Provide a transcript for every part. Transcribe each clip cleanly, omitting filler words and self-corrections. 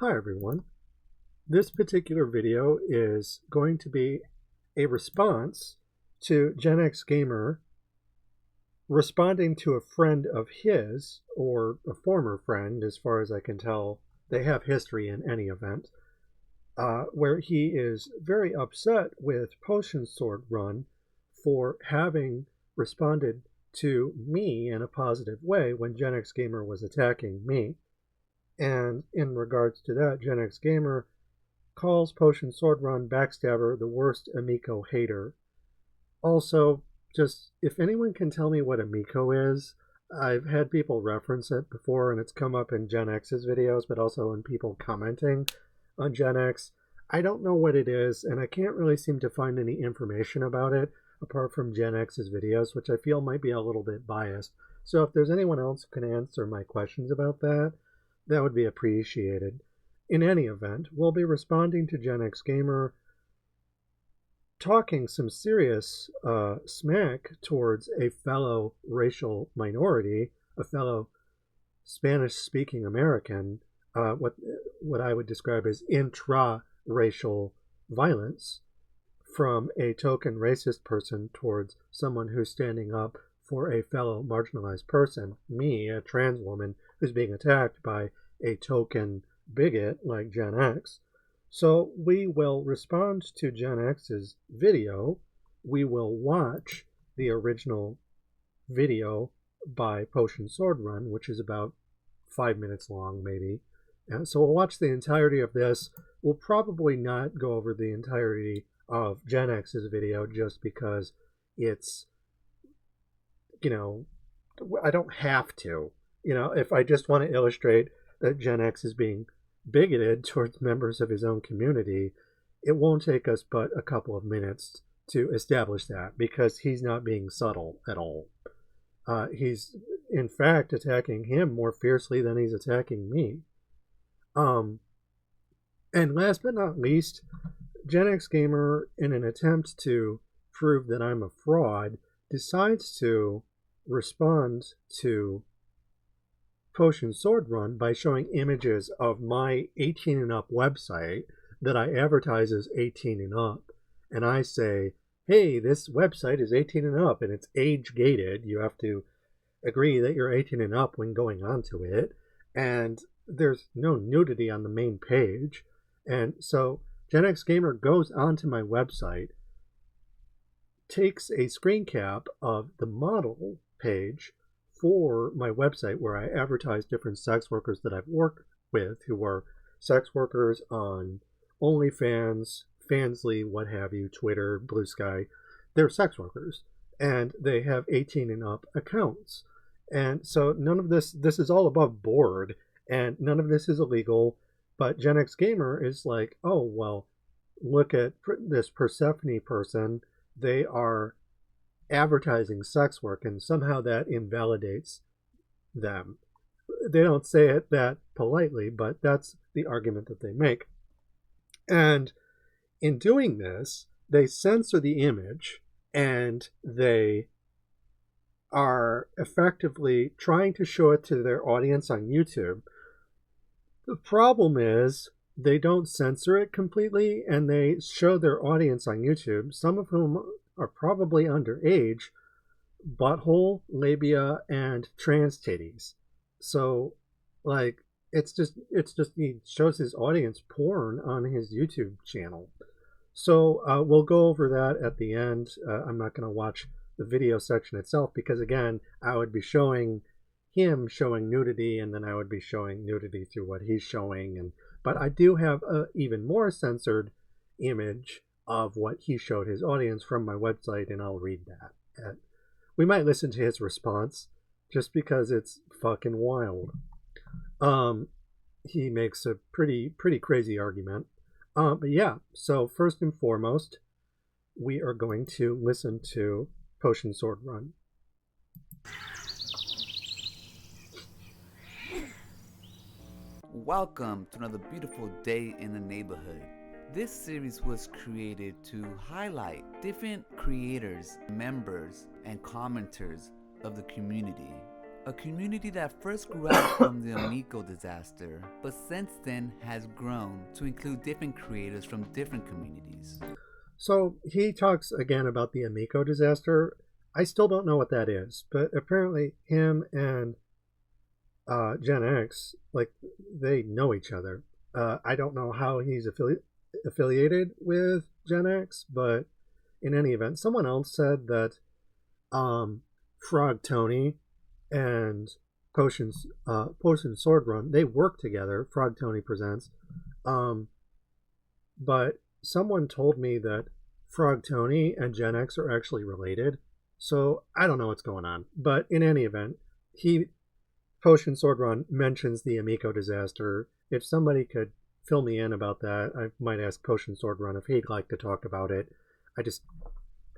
Hi everyone. This particular video is going to be a response to Gen X Gamer responding to a friend of his, or a former friend as far as I can tell. They have history in any event, where he is very upset with Potion Sword Run for having responded to me in a positive way when Gen X Gamer was attacking me. And in regards to that, Gen X Gamer calls Potion Sword Run Backstabber the worst Amico hater. Also, just if anyone can tell me what Amico is, I've had people reference it before and it's come up in Gen X's videos, but also in people commenting on Gen X. I don't know what it is, and I can't really seem to find any information about it apart from Gen X's videos, which I feel might be a little bit biased. So if there's anyone else who can answer my questions about that, that would be appreciated. In any event, we'll be responding to Gen X Gamer talking some serious smack towards a fellow racial minority, a fellow Spanish-speaking American, what I would describe as intra-racial violence from a token racist person towards someone who's standing up for a fellow marginalized person, me, a trans woman who's being attacked by a token bigot like Gen X. So we will respond to Gen X's video. We will watch the original video by Potion Sword Run, which is about 5 minutes long, maybe. And so we'll watch the entirety of this. We'll probably not go over the entirety of Gen X's video just because it's, I don't have to. If I just want to illustrate that Gen X is being bigoted towards members of his own community, it won't take us but a couple of minutes to establish that because he's not being subtle at all. He's, in fact, attacking him more fiercely than he's attacking me. And last but not least, Gen X Gamer, in an attempt to prove that I'm a fraud, decides to respond to Potion Sword Run by showing images of my 18 and up website that I advertise as 18 and up. And I say, hey, this website is 18 and up and it's age gated. You have to agree that you're 18 and up when going onto it. And there's no nudity on the main page. And so Gen X Gamer goes onto my website, takes a screen cap of the model page for my website where I advertise different sex workers that I've worked with who are sex workers on OnlyFans, Fansly, what have you, Twitter, Blue Sky. They're sex workers and they have 18 and up accounts. And so none of this is all above board and none of this is illegal. But Gen X Gamer is like, oh, well, look at this Persephone person. They are advertising sex work and somehow that invalidates them. They don't say it that politely, but that's the argument that they make. And in doing this, they censor the image and they are effectively trying to show it to their audience on YouTube. The problem is they don't censor it completely and they show their audience on YouTube, some of whom are probably underage, butthole, labia, and trans titties. So, it's just he shows his audience porn on his YouTube channel. So we'll go over that at the end. I'm not going to watch the video section itself because, again, I would be showing him showing nudity and then I would be showing nudity through what he's showing. But I do have an even more censored image of what he showed his audience from my website, and I'll read that. We might listen to his response just because it's fucking wild. He makes a pretty crazy argument. But yeah, so first and foremost, we are going to listen to Potion Sword Run. Welcome to another beautiful day in the neighborhood. This series was created to highlight different creators, members, and commenters of the community. a community that first grew out from the Amico disaster, but since then has grown to include different creators from different communities. So he talks again about the Amico disaster. I still don't know what that is, but apparently him and Gen X, like, they know each other. I don't know how he's affiliated with Gen X, but in any event, someone else said that Frog Tony and Potion Sword Run, they work together. Frog Tony presents, but someone told me that Frog Tony and Gen X are actually related. So I don't know what's going on. But in any event, Potion Sword Run mentions the Amico disaster. If somebody could fill me in about that, I might ask Potion Sword Run if he'd like to talk about it.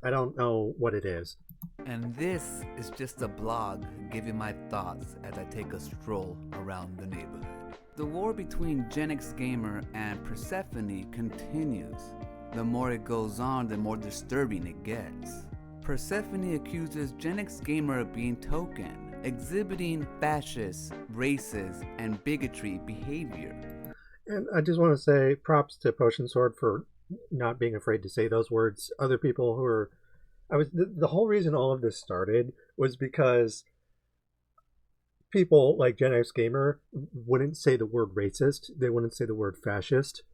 I don't know what it is. And this is just a blog giving my thoughts as I take a stroll around the neighborhood. The war between Gen X Gamer and Persephone continues. The more it goes on, the more disturbing it gets. Persephone accuses Gen X Gamer of being token, exhibiting fascist, racist, and bigotry behavior. And I just want to say props to Potion Sword for not being afraid to say those words. Other people who are... the whole reason all of this started was because people like Gen X Gamer wouldn't say the word racist. They wouldn't say the word fascist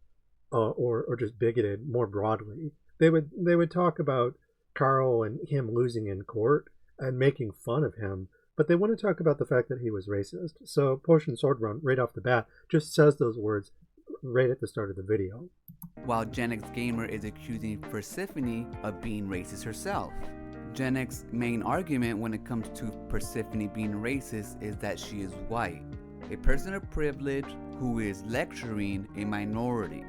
or just bigoted more broadly. They would talk about Carl and him losing in court and making fun of him, but they wouldn't talk about the fact that he was racist. So Potion Sword Run, right off the bat, just says those words right at the start of the video. While Gen X Gamer is accusing Persephone of being racist herself. Gen X's main argument when it comes to Persephone being racist is that she is white, a person of privilege who is lecturing a minority.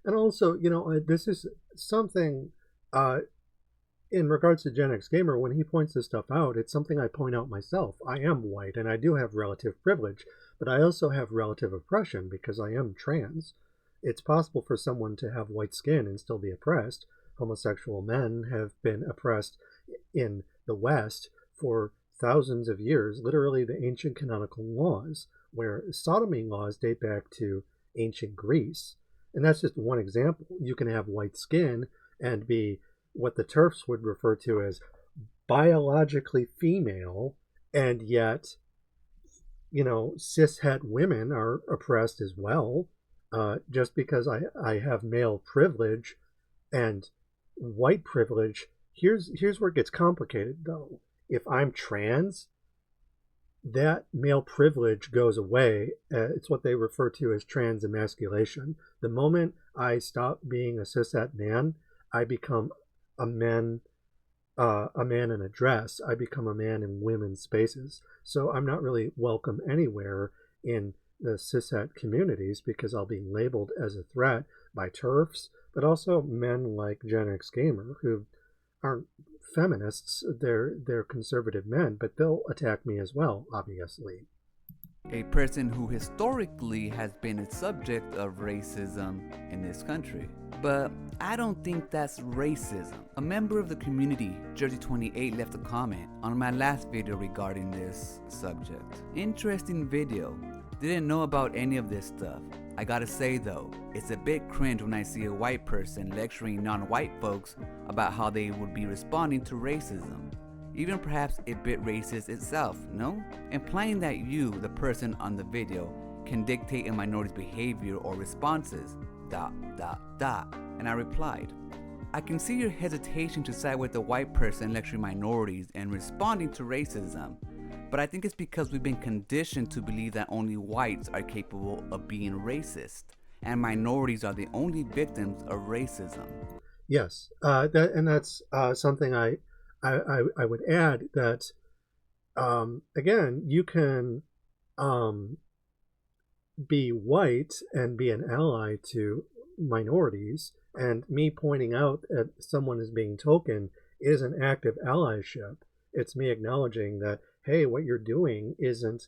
And also, this is something in regards to Gen X Gamer, when he points this stuff out, it's something I point out myself. I am white and I do have relative privilege, but I also have relative oppression because I am trans. It's possible for someone to have white skin and still be oppressed. Homosexual men have been oppressed in the West for thousands of years, literally the ancient canonical laws, where sodomy laws date back to ancient Greece. And that's just one example. You can have white skin and be what the TERFs would refer to as biologically female, and yet, cishet women are oppressed as well. Just because I have male privilege and white privilege, here's where it gets complicated, though. If I'm trans, that male privilege goes away. It's what they refer to as trans emasculation. The moment I stop being a cishet man, I become a man in a dress. I become a man in women's spaces. So I'm not really welcome anywhere in the cishet communities because I'll be labeled as a threat by TERFs, but also men like Gen X Gamer who aren't feminists. They're conservative men, but they'll attack me as well, obviously. A person who historically has been a subject of racism in this country. But I don't think that's racism. A member of the community, Jersey28, left a comment on my last video regarding this subject. Interesting video. Didn't know about any of this stuff. I gotta say though, it's a bit cringe when I see a white person lecturing non-white folks about how they would be responding to racism. Even perhaps a bit racist itself, no? Implying that you, the person on the video, can dictate a minority's behavior or responses, ... And I replied, I can see your hesitation to side with the white person lecturing minorities and responding to racism, but I think it's because we've been conditioned to believe that only whites are capable of being racist, and minorities are the only victims of racism. Yes, that's something I would add that, again, you can be white and be an ally to minorities, and me pointing out that someone is being token is an act of allyship. It's me acknowledging that, hey, what you're doing isn't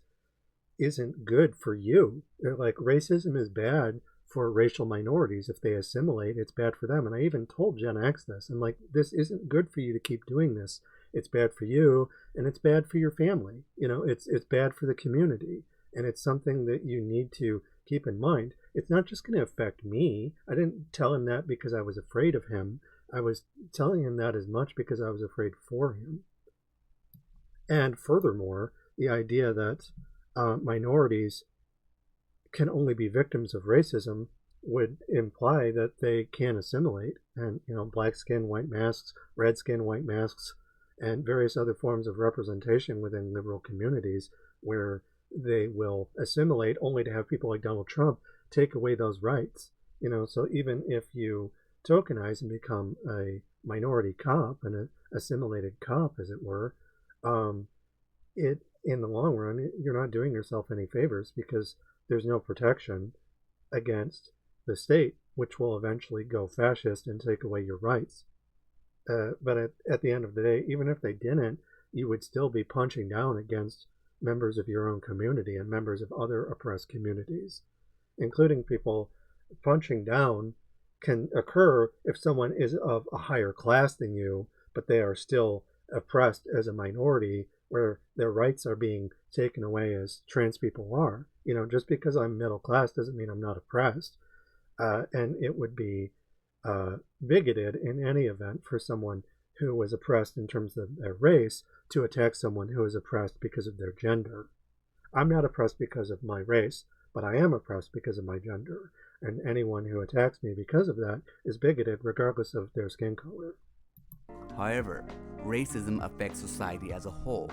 good for you. Like, racism is bad for racial minorities. If they assimilate, it's bad for them. And I even told Gen X this. I'm like, this isn't good for you to keep doing this. it's bad for you, and it's bad for your family. It's bad for the community, and it's something that you need to keep in mind. It's not just going to affect me. I didn't tell him that because I was afraid of him. I was telling him that as much because I was afraid for him. And furthermore, the idea that minorities can only be victims of racism would imply that they can assimilate, and black skin, white masks, red skin, white masks, and various other forms of representation within liberal communities where they will assimilate only to have people like Donald Trump take away those rights. So even if you tokenize and become a minority cop, an assimilated cop, as it were, it in the long run, you're not doing yourself any favors, because there's no protection against the state, which will eventually go fascist and take away your rights. But at the end of the day, even if they didn't, you would still be punching down against members of your own community and members of other oppressed communities, including people. Punching down can occur if someone is of a higher class than you, but they are still oppressed as a minority, where their rights are being taken away as trans people are. Just because I'm middle class doesn't mean I'm not oppressed. And it would be bigoted in any event for someone who was oppressed in terms of their race to attack someone who is oppressed because of their gender. I'm not oppressed because of my race, but I am oppressed because of my gender. And anyone who attacks me because of that is bigoted regardless of their skin color. However, racism affects society as a whole.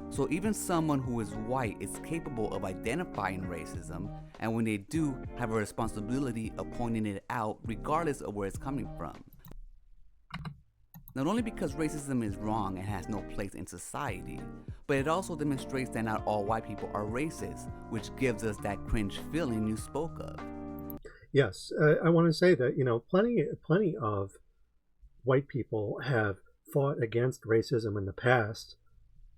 So even someone who is white is capable of identifying racism, and when they do, have a responsibility of pointing it out regardless of where it's coming from. Not only because racism is wrong and has no place in society, but it also demonstrates that not all white people are racist, which gives us that cringe feeling you spoke of. Yes, I want to say that, plenty of white people have fought against racism in the past.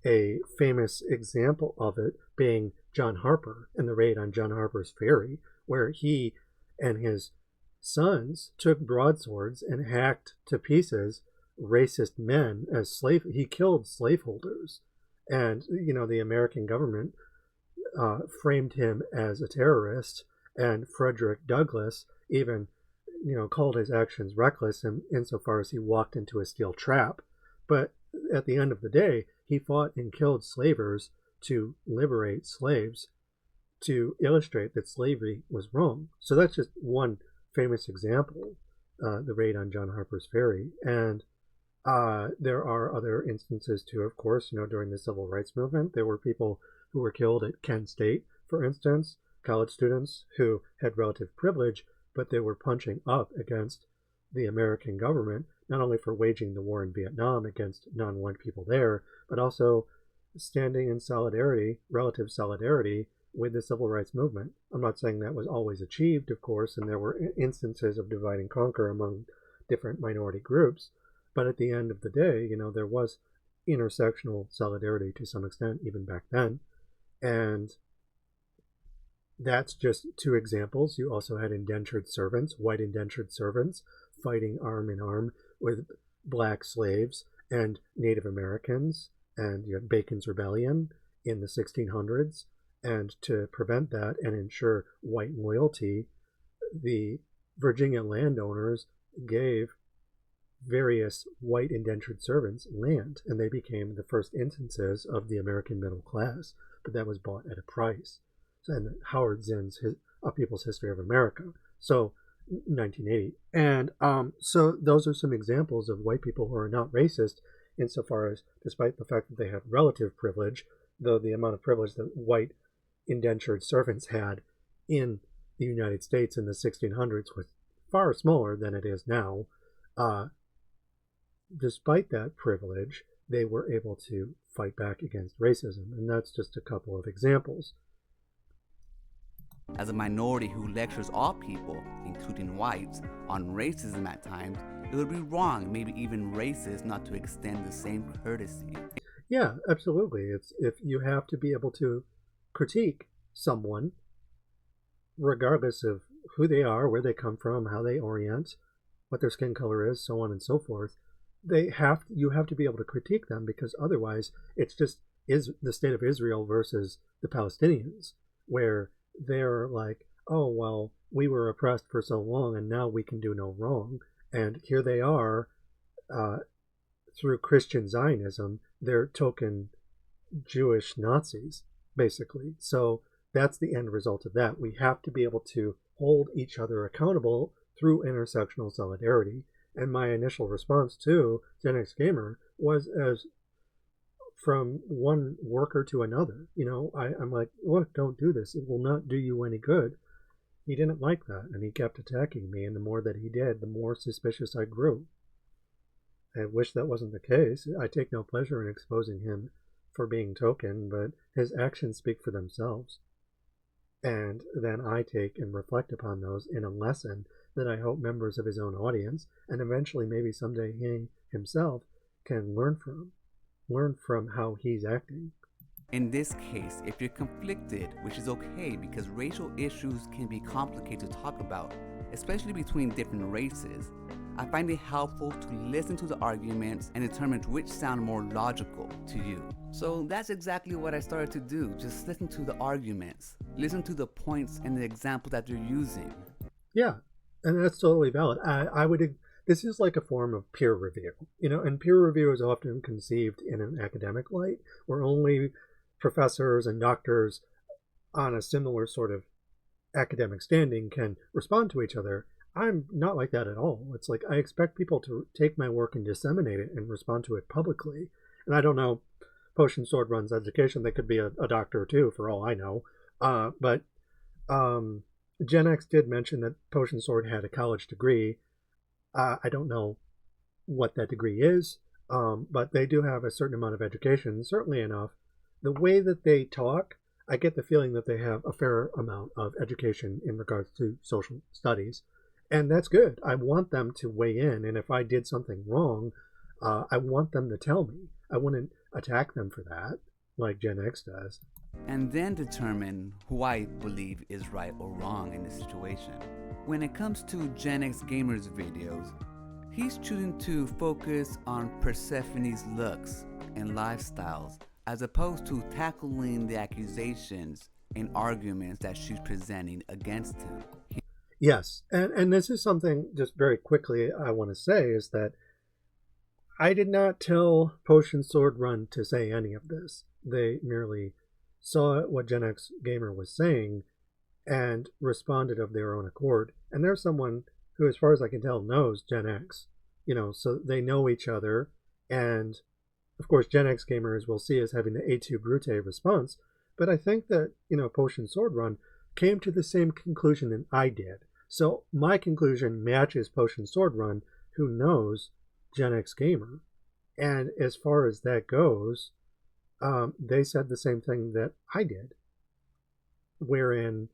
A famous example of it being John Harper and the raid on John Harper's Ferry, where he and his sons took broadswords and hacked to pieces racist men as he killed slaveholders. And, the American government framed him as a terrorist, and Frederick Douglass even, called his actions reckless insofar as he walked into a steel trap. But at the end of the day, he fought and killed slavers to liberate slaves, to illustrate that slavery was wrong. So that's just one famous example, the raid on John Harper's Ferry. And there are other instances too, of course. During the civil rights movement, there were people who were killed at Kent State, for instance, college students who had relative privilege, but they were punching up against the American government, not only for waging the war in Vietnam against non-white people there, but also standing in solidarity, relative solidarity, with the civil rights movement. I'm not saying that was always achieved, of course, and there were instances of divide and conquer among different minority groups, but at the end of the day, there was intersectional solidarity to some extent, even back then. And that's just two examples. You also had indentured servants, white indentured servants, fighting arm in arm with black slaves and Native Americans, and you had Bacon's Rebellion in the 1600s. And to prevent that and ensure white loyalty, the Virginia landowners gave various white indentured servants land, and they became the first instances of the American middle class, but that was bought at a price. And Howard Zinn's A People's History of America, so 1980. And so those are some examples of white people who are not racist, insofar as, despite the fact that they have relative privilege, though the amount of privilege that white indentured servants had in the United States in the 1600s was far smaller than it is now. Despite that privilege, they were able to fight back against racism, and that's just a couple of examples. As a minority who lectures all people, including whites, on racism at times, it would be wrong, maybe even racist, not to extend the same courtesy. Yeah, absolutely. It's if you have to be able to critique someone, regardless of who they are, where they come from, how they orient, what their skin color is, so on and so forth. you have to be able to critique them, because otherwise it's just is the state of Israel versus the Palestinians, where they're like, oh, well, we were oppressed for so long and now we can do no wrong. And here they are, through Christian Zionism, they're token Jewish Nazis, basically. So that's the end result of that. We have to be able to hold each other accountable through intersectional solidarity. And my initial response to Gen X Gamer was as from one worker to another. I'm like, look, don't do this. It will not do you any good. He didn't like that, and he kept attacking me, and the more that he did, the more suspicious I grew. I wish that wasn't the case. I take no pleasure in exposing him for being token, but his actions speak for themselves. And then I take and reflect upon those in a lesson that I hope members of his own audience, and eventually maybe someday he himself, can learn from how he's acting. In this case, if you're conflicted, which is okay because racial issues can be complicated to talk about, especially between different races, I find it helpful to listen to the arguments and determine which sound more logical to you. So that's exactly what I started to do. Just listen to the arguments, listen to the points and the example that you're using. Yeah, and that's totally valid. This is like a form of peer review, and peer review is often conceived in an academic light, where only professors and doctors on a similar sort of academic standing can respond to each other. I'm not like that at all. It's like I expect people to take my work and disseminate it and respond to it publicly. And I don't know, Potion Sword runs education. They could be a doctor too, for all I know. But Gen X did mention that Potion Sword had a college degree. I don't know what that degree is, but they do have a certain amount of education, certainly enough. The way that they talk, I get the feeling that they have a fair amount of education in regards to social studies. And that's good. I want them to weigh in. And if I did something wrong, I want them to tell me. I wouldn't attack them for that, like Gen X does. And then determine who I believe is right or wrong in this situation. When it comes to Gen X Gamer's videos, he's choosing to focus on Persephone's looks and lifestyles, as opposed to tackling the accusations and arguments that she's presenting against him. Yes, and this is something just very quickly I want to say, is that I did not tell Potion Sword Run to say any of this. They merely saw what Gen X Gamer was saying and responded of their own accord. And there's someone who, as far as I can tell, knows Gen X, so they know each other. And of course, Gen X Gamers will see as having the et tu Brute response. But I think that, Potion Sword Run came to the same conclusion that I did. So my conclusion matches Potion Sword Run, who knows Gen X Gamer. And as far as that goes, they said the same thing that I did, wherein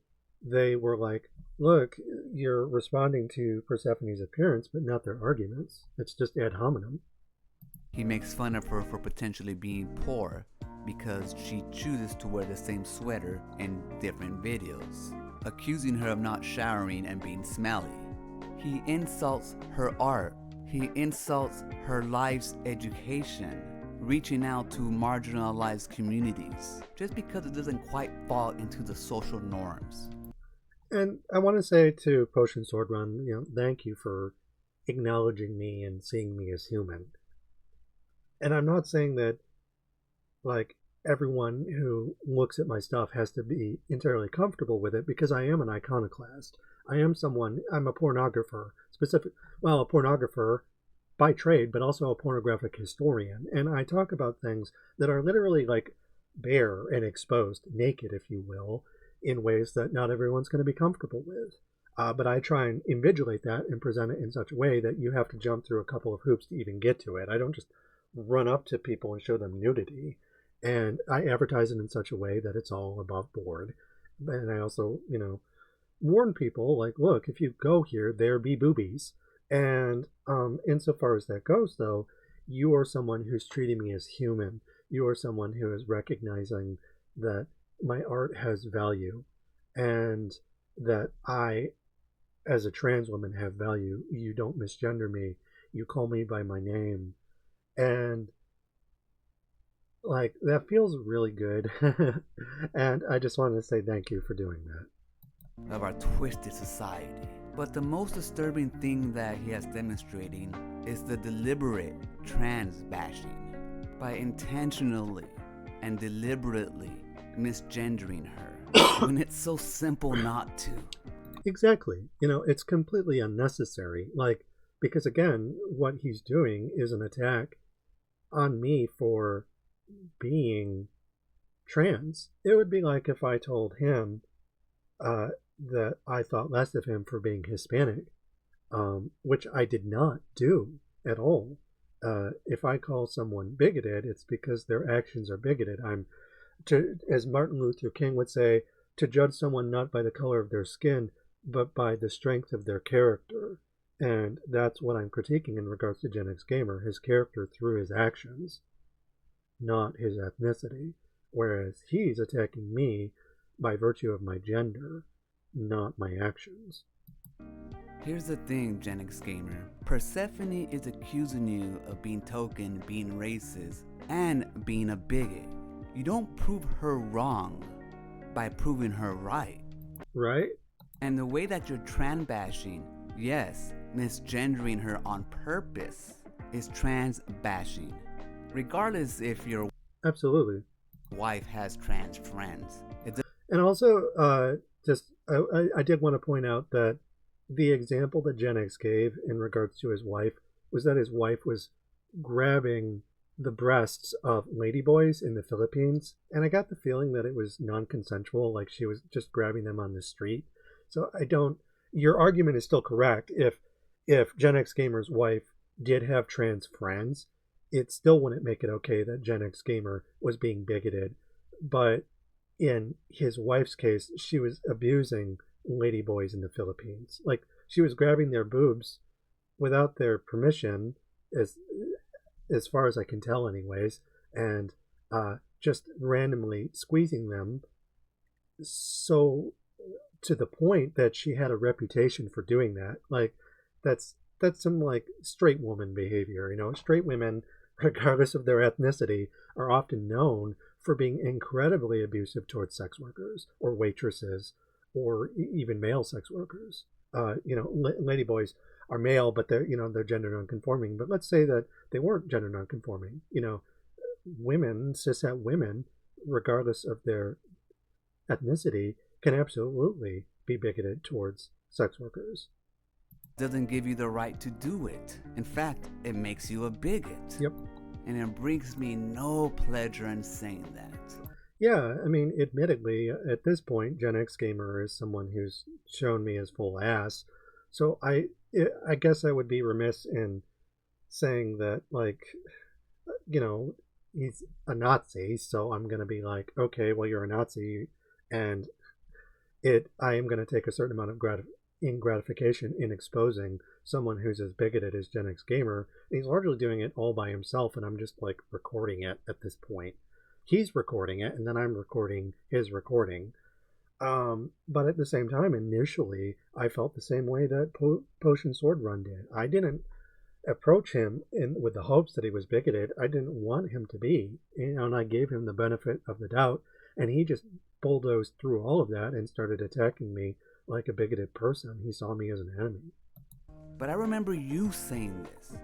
they were like, look, you're responding to Persephone's appearance, but not their arguments. It's just ad hominem. He makes fun of her for potentially being poor because she chooses to wear the same sweater in different videos, accusing her of not showering and being smelly. He insults her art. He insults her life's education, reaching out to marginalized communities, just because it doesn't quite fall into the social norms. And I want to say to Potion Sword Run, thank you for acknowledging me and seeing me as human. And I'm not saying that, like, everyone who looks at my stuff has to be entirely comfortable with it, because I am an iconoclast. I'm a pornographer, a pornographer by trade, but also a pornographic historian. And I talk about things that are literally like bare and exposed, naked, if you will, in ways that not everyone's going to be comfortable with. But I try and invigilate that and present it in such a way that you have to jump through a couple of hoops to even get to it. I don't just run up to people and show them nudity. And I advertise it in such a way that it's all above board. And I also, warn people, like, look, if you go here, there be boobies. And insofar as that goes, though, you are someone who's treating me as human. You are someone who is recognizing that my art has value and that I, as a trans woman, have value. You don't misgender me. You call me by my name. And like, that feels really good. And I just wanted to say thank you for doing that. Of our twisted society. But the most disturbing thing that he has demonstrating is the deliberate trans bashing by intentionally and deliberately misgendering her when it's so simple not to. Exactly. It's completely unnecessary. Like, because again, what he's doing is an attack on me for being trans. It would be like if I told him that I thought less of him for being Hispanic, which I did not do at all. If I call someone bigoted, it's because their actions are bigoted. As Martin Luther King would say, to judge someone not by the color of their skin, but by the strength of their character. And that's what I'm critiquing in regards to Gen X Gamer, his character through his actions, not his ethnicity. Whereas he's attacking me by virtue of my gender, not my actions. Here's the thing, Gen X Gamer. Persephone is accusing you of being token, being racist, and being a bigot. You don't prove her wrong by proving her right. Right? And the way that you're trans bashing, yes, misgendering her on purpose, is trans bashing. Regardless if your Absolutely. wife has trans friends. And also, I did want to point out that the example that Gen X gave in regards to his wife was that his wife was grabbing the breasts of ladyboys in the Philippines. And I got the feeling that it was non-consensual, like she was just grabbing them on the street. So your argument is still correct. If Gen X Gamer's wife did have trans friends, it still wouldn't make it okay that Gen X Gamer was being bigoted. But in his wife's case, she was abusing ladyboys in the Philippines. Like, she was grabbing their boobs without their permission, as far as I can tell anyways, and just randomly squeezing them, so to the point that she had a reputation for doing that. Like, that's some like straight woman behavior. Straight women, regardless of their ethnicity, are often known for being incredibly abusive towards sex workers or waitresses or even male sex workers. Ladyboys are male, but they're gender nonconforming. But let's say that they weren't gender nonconforming. Women, cishet women, regardless of their ethnicity, can absolutely be bigoted towards sex workers. Doesn't give you the right to do it. In fact, it makes you a bigot. Yep. And it brings me no pleasure in saying that. Yeah, I mean, admittedly, at this point, Gen X Gamer is someone who's shown me his full ass. So I guess I would be remiss in saying that, like, he's a Nazi. So I'm going to be like, okay, well, you're a Nazi. And I am going to take a certain amount of gratification in exposing someone who's as bigoted as Gen X Gamer. He's largely doing it all by himself, and I'm just like recording it at this point. He's recording it, and then I'm recording his recording. But at the same time, initially, I felt the same way that Potion Sword Run did. I didn't approach him with the hopes that he was bigoted. I didn't want him to be, and I gave him the benefit of the doubt, and he just bulldozed through all of that and started attacking me like a bigoted person. He saw me as an enemy. But I remember you saying this.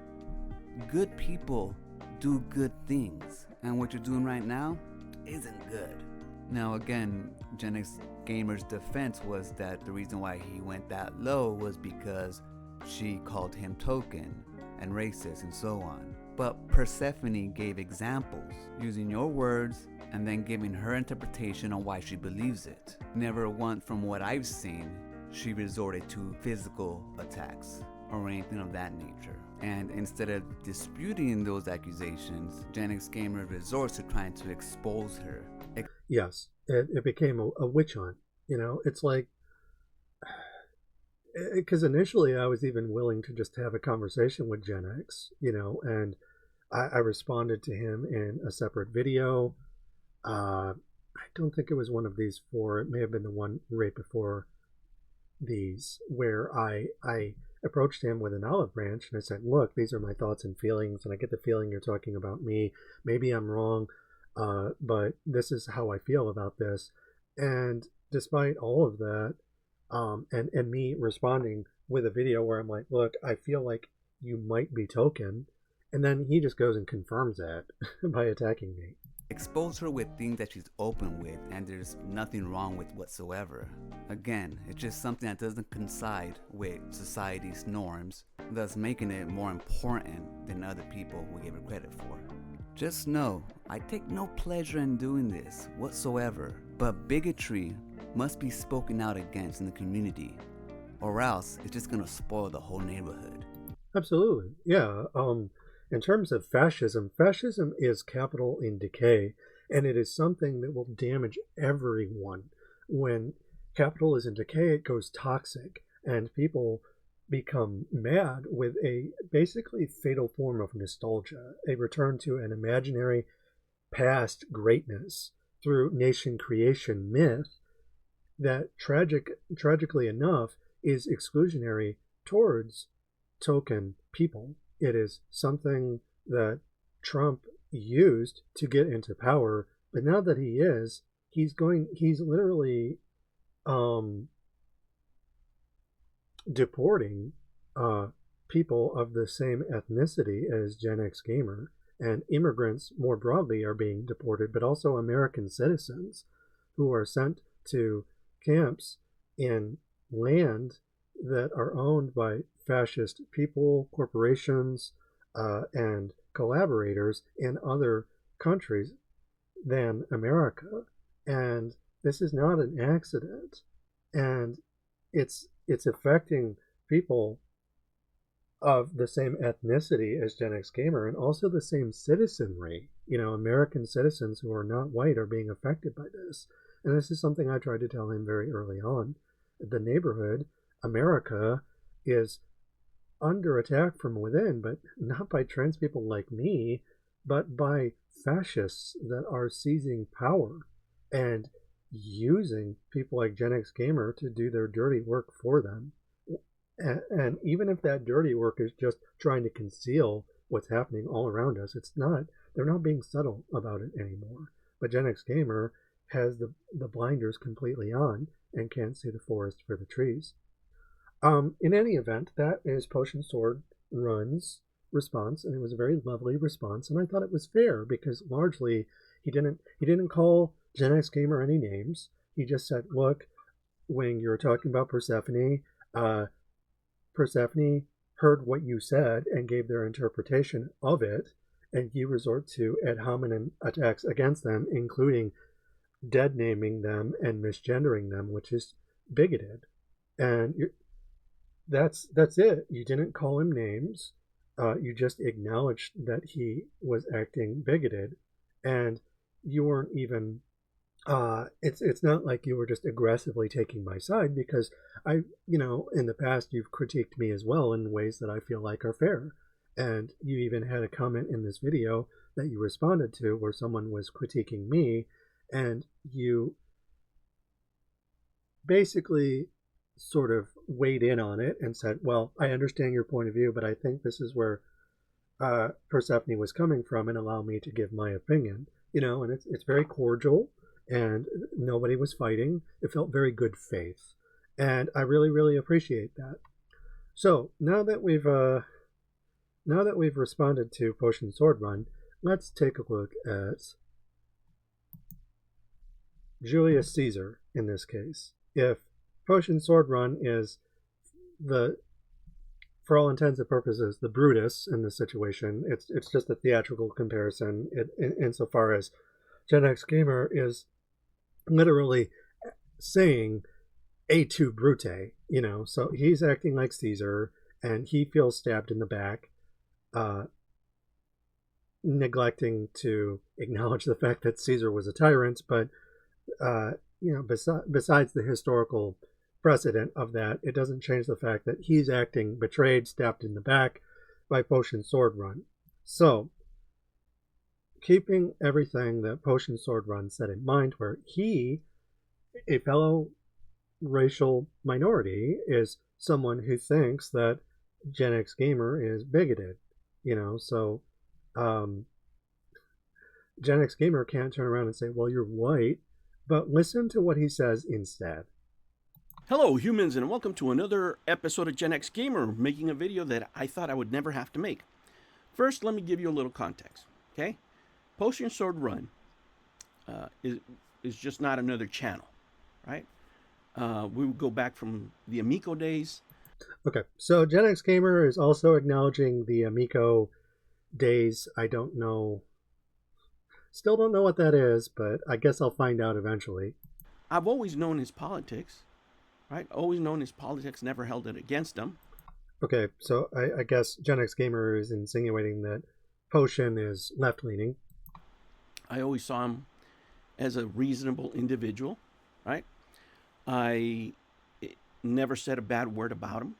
Good people do good things, and what you're doing right now isn't good. Now again, Gen X Gamer's defense was that the reason why he went that low was because she called him token and racist and so on. But Persephone gave examples using your words and then giving her interpretation on why she believes it. Never once, from what I've seen, she resorted to physical attacks or anything of that nature. And instead of disputing those accusations, Gen X Gamer resorts to trying to expose her. Yes, it became a witch hunt. It's like, because initially I was even willing to just have a conversation with Gen X, and I responded to him in a separate video. I don't think it was one of these four. It may have been the one right before these where I approached him with an olive branch and I said, look, these are my thoughts and feelings, and I get the feeling you're talking about me. Maybe I'm wrong, but this is how I feel about this. And despite all of that, and me responding with a video where I'm like, look, I feel like you might be Token, and then he just goes and confirms that by attacking me. Expose her with things that she's open with, and there's nothing wrong with whatsoever. Again, it's just something that doesn't coincide with society's norms, thus making it more important than other people will give her credit for. Just know, I take no pleasure in doing this whatsoever, but bigotry must be spoken out against in the community, or else it's just gonna spoil the whole neighborhood. Absolutely, yeah. In terms of fascism, fascism is capital in decay, and it is something that will damage everyone. When capital is in decay, it goes toxic, and people become mad with a basically fatal form of nostalgia, a return to an imaginary past greatness through nation creation myth that tragically enough is exclusionary towards token people. It is something that Trump used to get into power, but now that he's literally deporting people of the same ethnicity as Gen X Gamer, and immigrants more broadly are being deported, but also American citizens who are sent to camps in land that are owned by fascist people, corporations, and collaborators in other countries than America. And this is not an accident. And it's affecting people of the same ethnicity as Gen X Gamer, and also the same citizenry. You know, American citizens who are not white are being affected by this. And this is something I tried to tell him very early on. The neighborhood, America, is under attack from within, but not by trans people like me, but by fascists that are seizing power and using people like Gen X Gamer to do their dirty work for them. And even if that dirty work is just trying to conceal what's happening all around us, they're not being subtle about it anymore. But Gen X Gamer has the blinders completely on and can't see the forest for the trees. In any event, that is Potion Sword Run's response, and it was a very lovely response, and I thought it was fair because largely he didn't call Gen X Gamer any names. He just said, look, when you're talking about Persephone, Persephone heard what you said and gave their interpretation of it, and you resort to ad hominem attacks against them, including deadnaming them and misgendering them, which is bigoted. And that's it. You didn't call him names. You just acknowledged that he was acting bigoted, and you weren't even. It's not like you were just aggressively taking my side, because in the past you've critiqued me as well in ways that I feel like are fair, and you even had a comment in this video that you responded to where someone was critiquing me, and you basically sort of weighed in on it and said, well, I understand your point of view, but I think this is where Persephone was coming from, and allow me to give my opinion. And it's very cordial, and nobody was fighting. It felt very good faith, and I really, really appreciate that. So now that we've responded to Potion Sword Run, let's take a look at Julius Caesar in this case. If Potion Sword Run is for all intents and purposes, the Brutus in this situation, it's just a theatrical comparison insofar as Gen X Gamer is literally saying "et tu, Brute," so he's acting like Caesar, and he feels stabbed in the back, neglecting to acknowledge the fact that Caesar was a tyrant, but besides the historical precedent of that, it doesn't change the fact that he's acting betrayed, stabbed in the back by Potion Sword Run. So, keeping everything that Potion Sword Run said in mind, where he, a fellow racial minority is someone who thinks that Gen X gamer is bigoted, so um, Gen X gamer can't turn around and say, well, you're white, but listen to what he says instead. Hello, humans, and welcome to another episode of Gen X Gamer, making a video that I thought I would never have to make. First, let me give you a little context, okay? Potion Sword Run is just not another channel, right? We would go back from the Amico days. Okay, so Gen X Gamer is also acknowledging the Amico days. I don't know, still don't know what that is, but I guess I'll find out eventually. I've always known his politics, right? Always known his politics, never held it against him. Okay, so I guess Gen X Gamer is insinuating that Potion is left-leaning. I always saw him as a reasonable individual, right? I never said a bad word about him.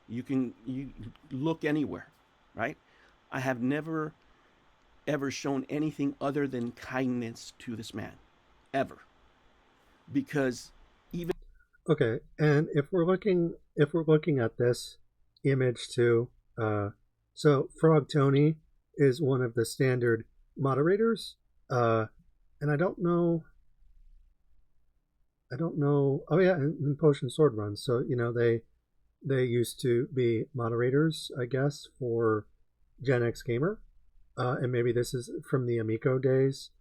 You look anywhere, right? I have never ever shown anything other than kindness to this man, ever. Because even okay, and if we're looking at this image too, so Frog Tony is one of the standard moderators, and I don't know. Oh yeah, and Potion Sword Run. So they used to be moderators, I guess, for Gen X Gamer, and maybe this is from the Amico days.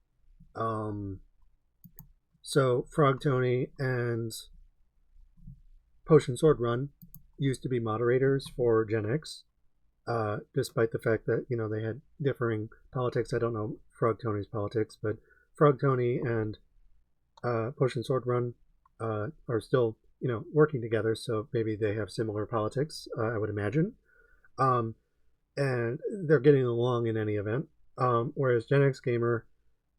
So Frog Tony and Potion Sword Run used to be moderators for Gen X, despite the fact that they had differing politics. I don't know Frog Tony's politics, but Frog Tony and Potion Sword Run are still working together, so maybe they have similar politics, I would imagine, and they're getting along in any event, whereas Gen X Gamer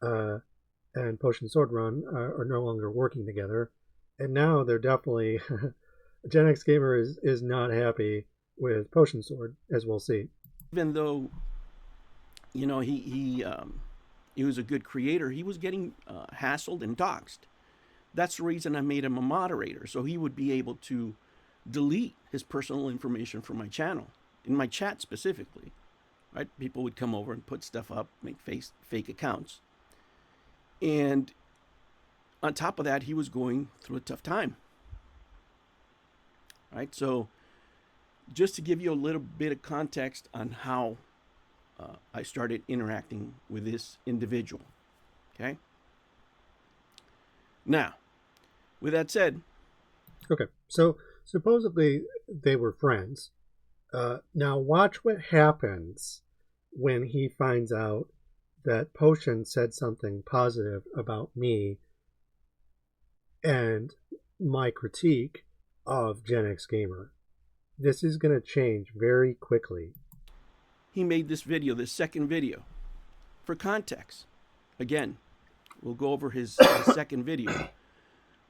and Potion Sword Run are no longer working together, and now they're definitely Gen X Gamer is not happy with Potion Sword, as we'll see. Even though he was a good creator, he was getting hassled and doxxed. That's the reason I made him a moderator, so he would be able to delete his personal information from my channel, in my chat specifically. Right? People would come over and put stuff up, make fake accounts. And on top of that, he was going through a tough time. Right? So just to give you a little bit of context on how I started interacting with this individual. Okay? Now, with that said... Okay, so supposedly they were friends. Now watch what happens when he finds out that Potion said something positive about me and my critique of Gen X Gamer. This is going to change very quickly. He made this video, this second video. For context, again, we'll go over his second video.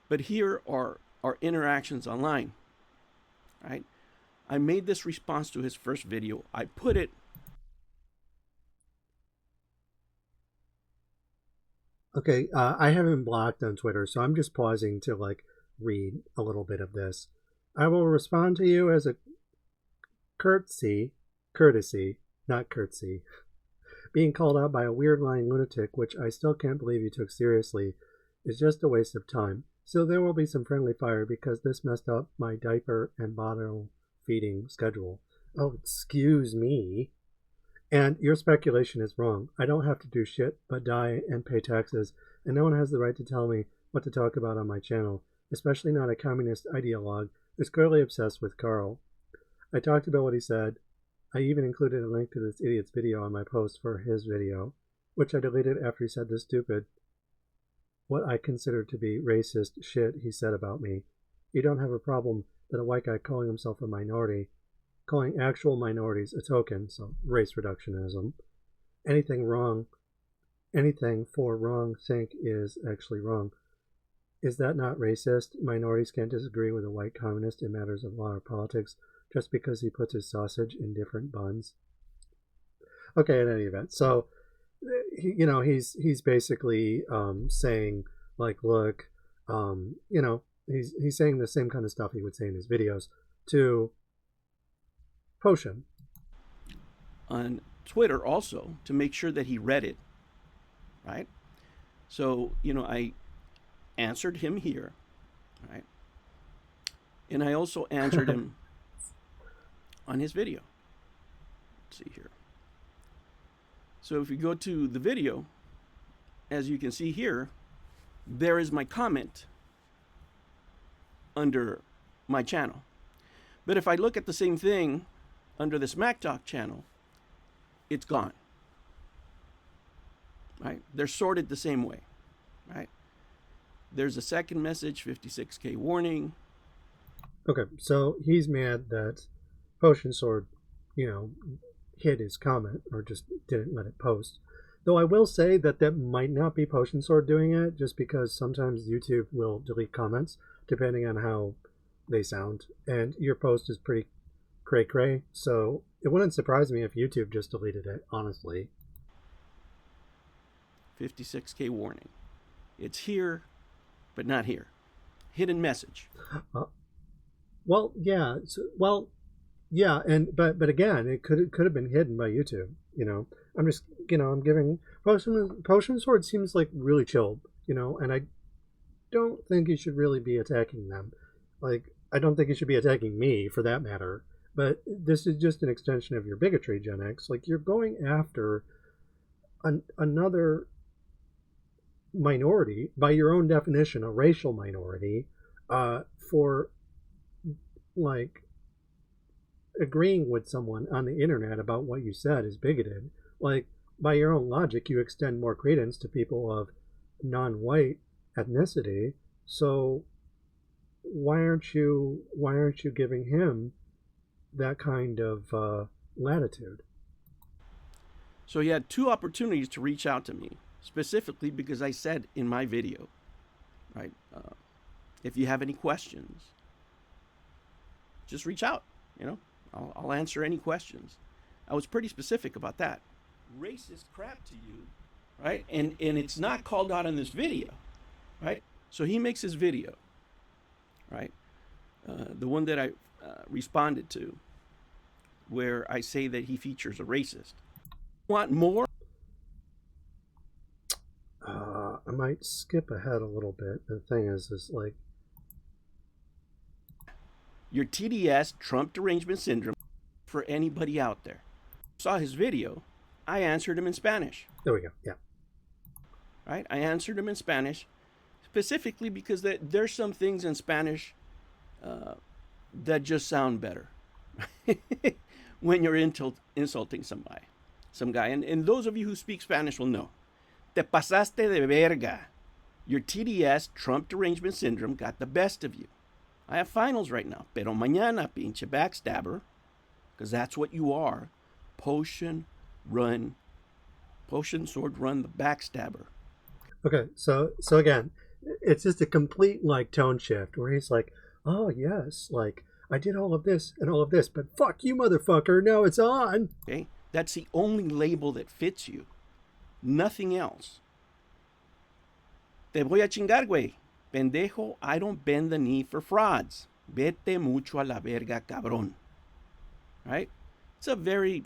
But here are our interactions online. Right? I made this response to his first video. I put it... Okay, I have him blocked on Twitter, so I'm just pausing to read a little bit of this. I will respond to you as a courtesy, not curtsy. Being called out by a weird lying lunatic, which I still can't believe you took seriously, is just a waste of time. So there will be some friendly fire because this messed up my diaper and bottle feeding schedule. Oh, excuse me. And your speculation is wrong. I don't have to do shit but die and pay taxes, and no one has the right to tell me what to talk about on my channel, especially not a communist ideologue who's clearly obsessed with Carl. I talked about what he said. I even included a link to this idiot's video on my post for his video, which I deleted after he said the stupid, what I consider to be racist shit he said about me. You don't have a problem that a white guy calling himself a minority, calling actual minorities a token, so race reductionism. Anything for wrong think is actually wrong. Is that not racist? Minorities can't disagree with a white communist in matters of law or politics just because he puts his sausage in different buns. Okay, in any event, so he's basically saying look, he's saying the same kind of stuff he would say in his videos to Potion on Twitter also to make sure that he read it, right? So, I answered him here, right? And I also answered him on his video. Let's see here. So if you go to the video, as you can see here, there is my comment under my channel. But if I look at the same thing under the Smack Talk channel, it's gone. Right? They're sorted the same way. Right? There's a second message, 56K warning. Okay, so he's mad that Potion Sword, hid his comment or just didn't let it post. Though I will say that might not be Potion Sword doing it, just because sometimes YouTube will delete comments depending on how they sound. And your post is pretty cray-cray, so it wouldn't surprise me if YouTube just deleted it, honestly. 56K warning. It's here, but not here. Hidden message. Well, yeah. Yeah, but again, it could have been hidden by YouTube. I'm just I'm giving Potion Sword seems like really chill, and I don't think you should really be attacking them. Like, I don't think you should be attacking me for that matter. But this is just an extension of your bigotry, Gen X. Like, you're going after another minority, by your own definition, a racial minority, for like agreeing with someone on the internet about what you said is bigoted. Like, by your own logic, you extend more credence to people of non-white ethnicity. So why aren't you giving him that kind of latitude? So he had two opportunities to reach out to me, specifically because I said in my video, right, if you have any questions, just reach out. I'll answer any questions. I was pretty specific about that. Racist crap to you, right? And it's not called out in this video, right? So he makes his video, right? The one that I responded to, where I say that he features a racist. Want more? I might skip ahead a little bit. The thing is like, your TDS, Trump derangement syndrome, for anybody out there. Saw his video, I answered him in Spanish. There we go, yeah. Right? I answered him in Spanish, specifically because there's some things in Spanish that just sound better when you're insulting some guy. And those of you who speak Spanish will know. Te pasaste de verga. Your TDS, Trump derangement syndrome, got the best of you. I have finals right now. Pero mañana, pinche backstabber, because that's what you are. Potion Sword run the backstabber. Okay, so again, it's just a complete tone shift where he's like, oh yes, I did all of this and all of this, but fuck you, motherfucker, now it's on. Okay, that's the only label that fits you. Nothing else. Te voy a chingar, güey. Pendejo, I don't bend the knee for frauds. Vete mucho a la verga, cabrón. Right? It's a very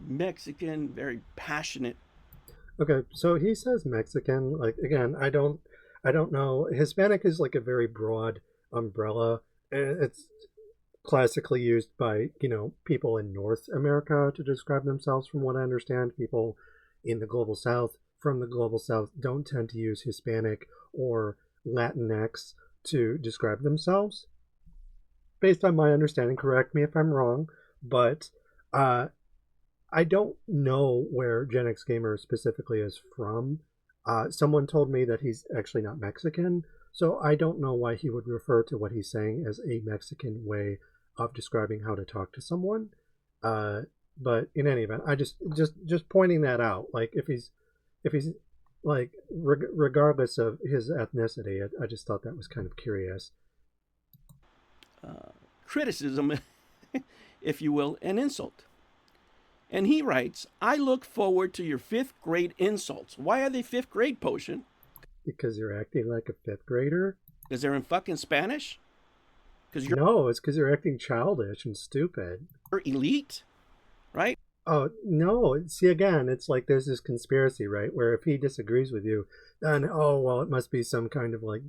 Mexican, very passionate. Okay, so he says Mexican. Again, I don't know. Hispanic is a very broad umbrella. It's classically used by people in North America to describe themselves. From what I understand, people in the global South, from the global South, don't tend to use Hispanic or Latinx to describe themselves. Based on my understanding, correct me if I'm wrong, but I don't know where Gen X Gamer specifically is from. Someone told me that he's actually not Mexican, so I don't know why he would refer to what he's saying as a Mexican way of describing how to talk to someone. But in any event, I just pointing that out. If he's regardless of his ethnicity, I just thought that was kind of curious. Criticism, if you will, an insult. And he writes, I look forward to your 5th grade insults. Why are they 5th grade, Potion? Because you're acting like a 5th grader? Because they're in fucking Spanish? Because No, it's because you're acting childish and stupid. you're elite, right? Oh, no. See, again, it's like there's this conspiracy, right? Where if he disagrees with you, then, oh, well, it must be some kind of like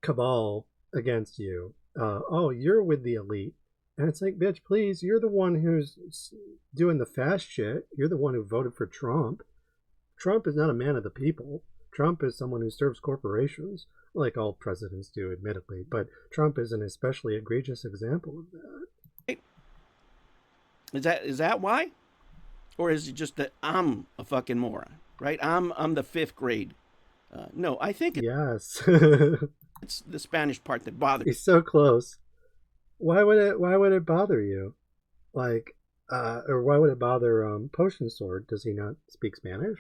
cabal against you. Oh, you're with the elite. And it's like, bitch, please, you're the one who's doing the fast shit. You're the one who voted for Trump. Trump is not a man of the people. Trump is someone who serves corporations, like all presidents do, admittedly. But Trump is an especially egregious example of that. Is that why? Or is it just that I'm a fucking moron, right? I'm the fifth grade. No, I think Yes. it's the Spanish part that bothers He's so close. Why would it bother you? Like, or why would it bother Potion Sword? Does he not speak Spanish?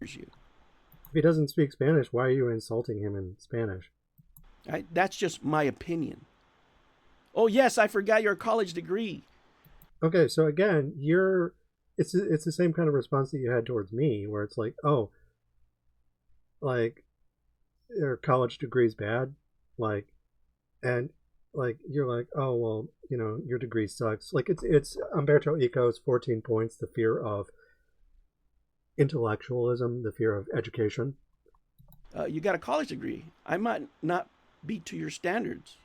you. If he doesn't speak Spanish, why are you insulting him in Spanish? Right? That's just my opinion. Oh yes, I forgot your college degree. Okay, so again, it's the same kind of response that you had towards me, where it's like, oh, like, your college degree's bad, like, and like you're like, oh well, your degree sucks. Like it's Umberto Eco's 14 points, the fear of intellectualism, the fear of education. You got a college degree. I might not be to your standards.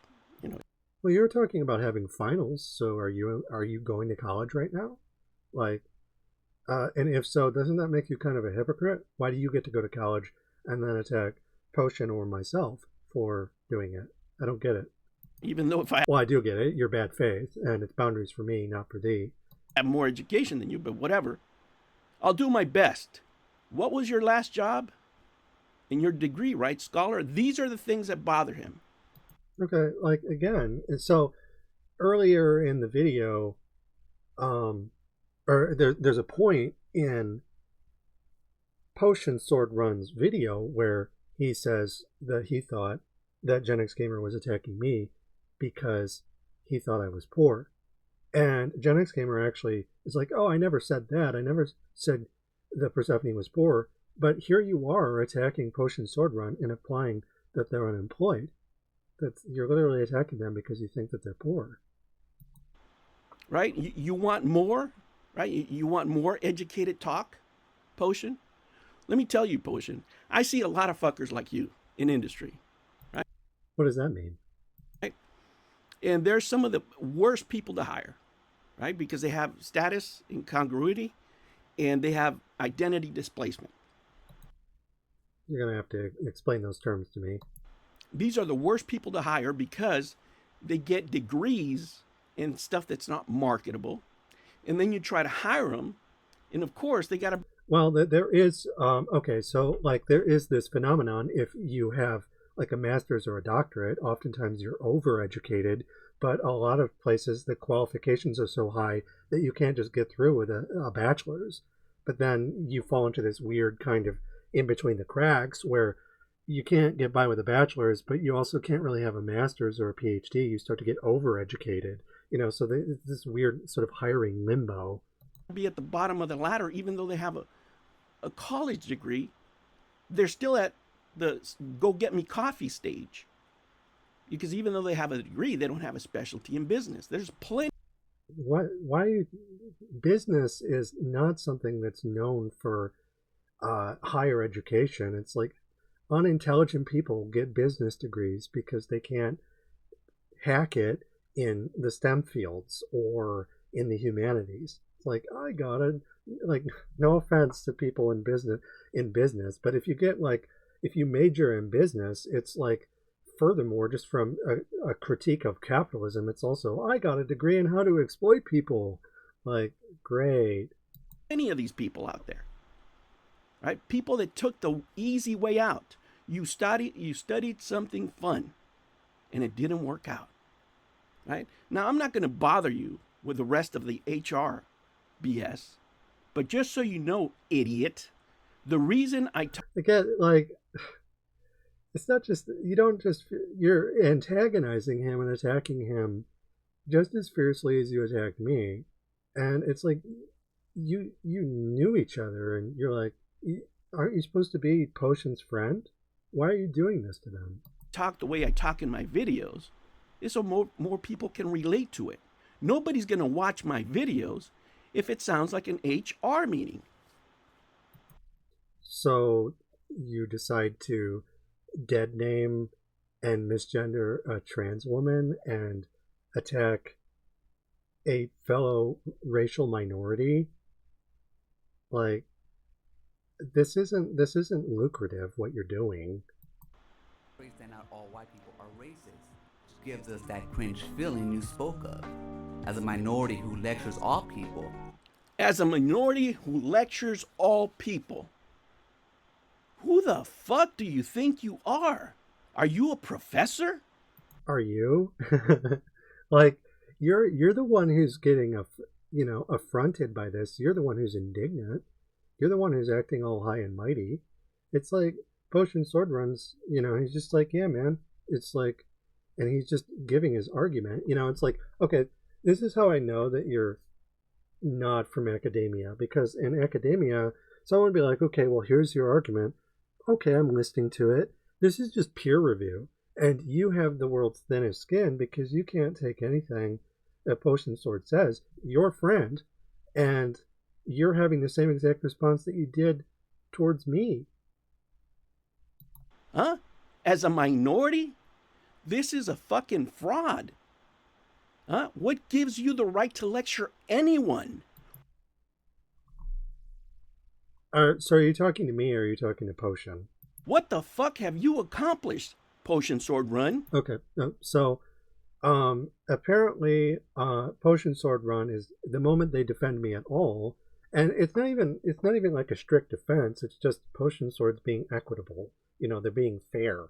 Well, you're talking about having finals, so are you going to college right now? Like, and if so, doesn't that make you kind of a hypocrite? Why do you get to go to college and then attack Potion or myself for doing it? I don't get it. Even though if I Well, I do get it. You're bad faith, and it's boundaries for me, not for thee. have more education than you, but whatever. I'll do my best. What was your last job? In your degree, right, scholar? These are the things that bother him. Okay, like again, and so earlier in the video, or there's a point in Potion Sword Run's video where he says that he thought that Gen X Gamer was attacking me because he thought I was poor. And Gen X Gamer actually is like, oh, I never said that. I never said that Persephone was poor. But here you are attacking Potion Sword Run and implying that they're unemployed. That you're literally attacking them because you think that they're poor. Right? You want more? Right? You want more educated talk, Potion? Let me tell you, Potion, I see a lot of fuckers like you in industry. Right? What does that mean? Right? And they're some of the worst people to hire, right? Because they have status incongruity and they have identity displacement. You're going to have to explain those terms to me. These are the worst people to hire because they get degrees in stuff that's not marketable. And then you try to hire them. And of course, they got to. Well, there is, okay, so like there is this phenomenon. If you have like a master's or a doctorate, oftentimes you're overeducated. But a lot of places, the qualifications are so high that you can't just get through with a bachelor's. But then you fall into this weird kind of in between the cracks where you can't get by with a bachelor's, but you also can't really have a master's or a PhD. You start to get overeducated, so this weird sort of hiring limbo. Be at the bottom of the ladder, even though they have a college degree, they're still at the go get me coffee stage. Because even though they have a degree, they don't have a specialty in business. There's plenty. Why business is not something that's known for higher education. It's like unintelligent people get business degrees because they can't hack it in the STEM fields or in the humanities. It's like, I got it. Like, no offense to people in business, but if you major in business, it's like, furthermore, just from a critique of capitalism, it's also, I got a degree in how to exploit people. Like, great. Any of these people out there, right? People that took the easy way out. You studied something fun, and it didn't work out, right? Now, I'm not going to bother you with the rest of the HR BS, but just so you know, idiot, the reason Again, like, it's not just, you're antagonizing him and attacking him just as fiercely as you attacked me. And it's like, you knew each other and you're like, aren't you supposed to be Potion's friend? Why are you doing this to them? Talk the way I talk in my videos is so more people can relate to it. Nobody's going to watch my videos if it sounds like an HR meeting. So you decide to deadname and misgender a trans woman and attack a fellow racial minority. Like, this isn't lucrative what you're doing. That not all white people are racist, which gives us that cringe feeling you spoke of. As a minority who lectures all people. As a minority who lectures all people. Who the fuck do you think you are? Are you a professor? Are you? Like, you're the one who's getting affronted by this. You're the one who's indignant. You're the one who's acting all high and mighty. It's like Potion Sword Runs, he's just like, yeah, man. It's like, and he's just giving his argument. It's like, okay, this is how I know that you're not from academia. Because in academia, someone would be like, okay, well, here's your argument. Okay, I'm listening to it. This is just peer review. And you have the world's thinnest skin because you can't take anything that Potion Sword says. Your friend, and you're having the same exact response that you did towards me. Huh? As a minority? This is a fucking fraud. Huh? What gives you the right to lecture anyone? So are you talking to me or are you talking to Potion? What the fuck have you accomplished, Potion Sword Run? Okay, so apparently Potion Sword Run is the moment they defend me at all, and it's not even like a strict defense. It's just Potion Sword's being equitable. They're being fair,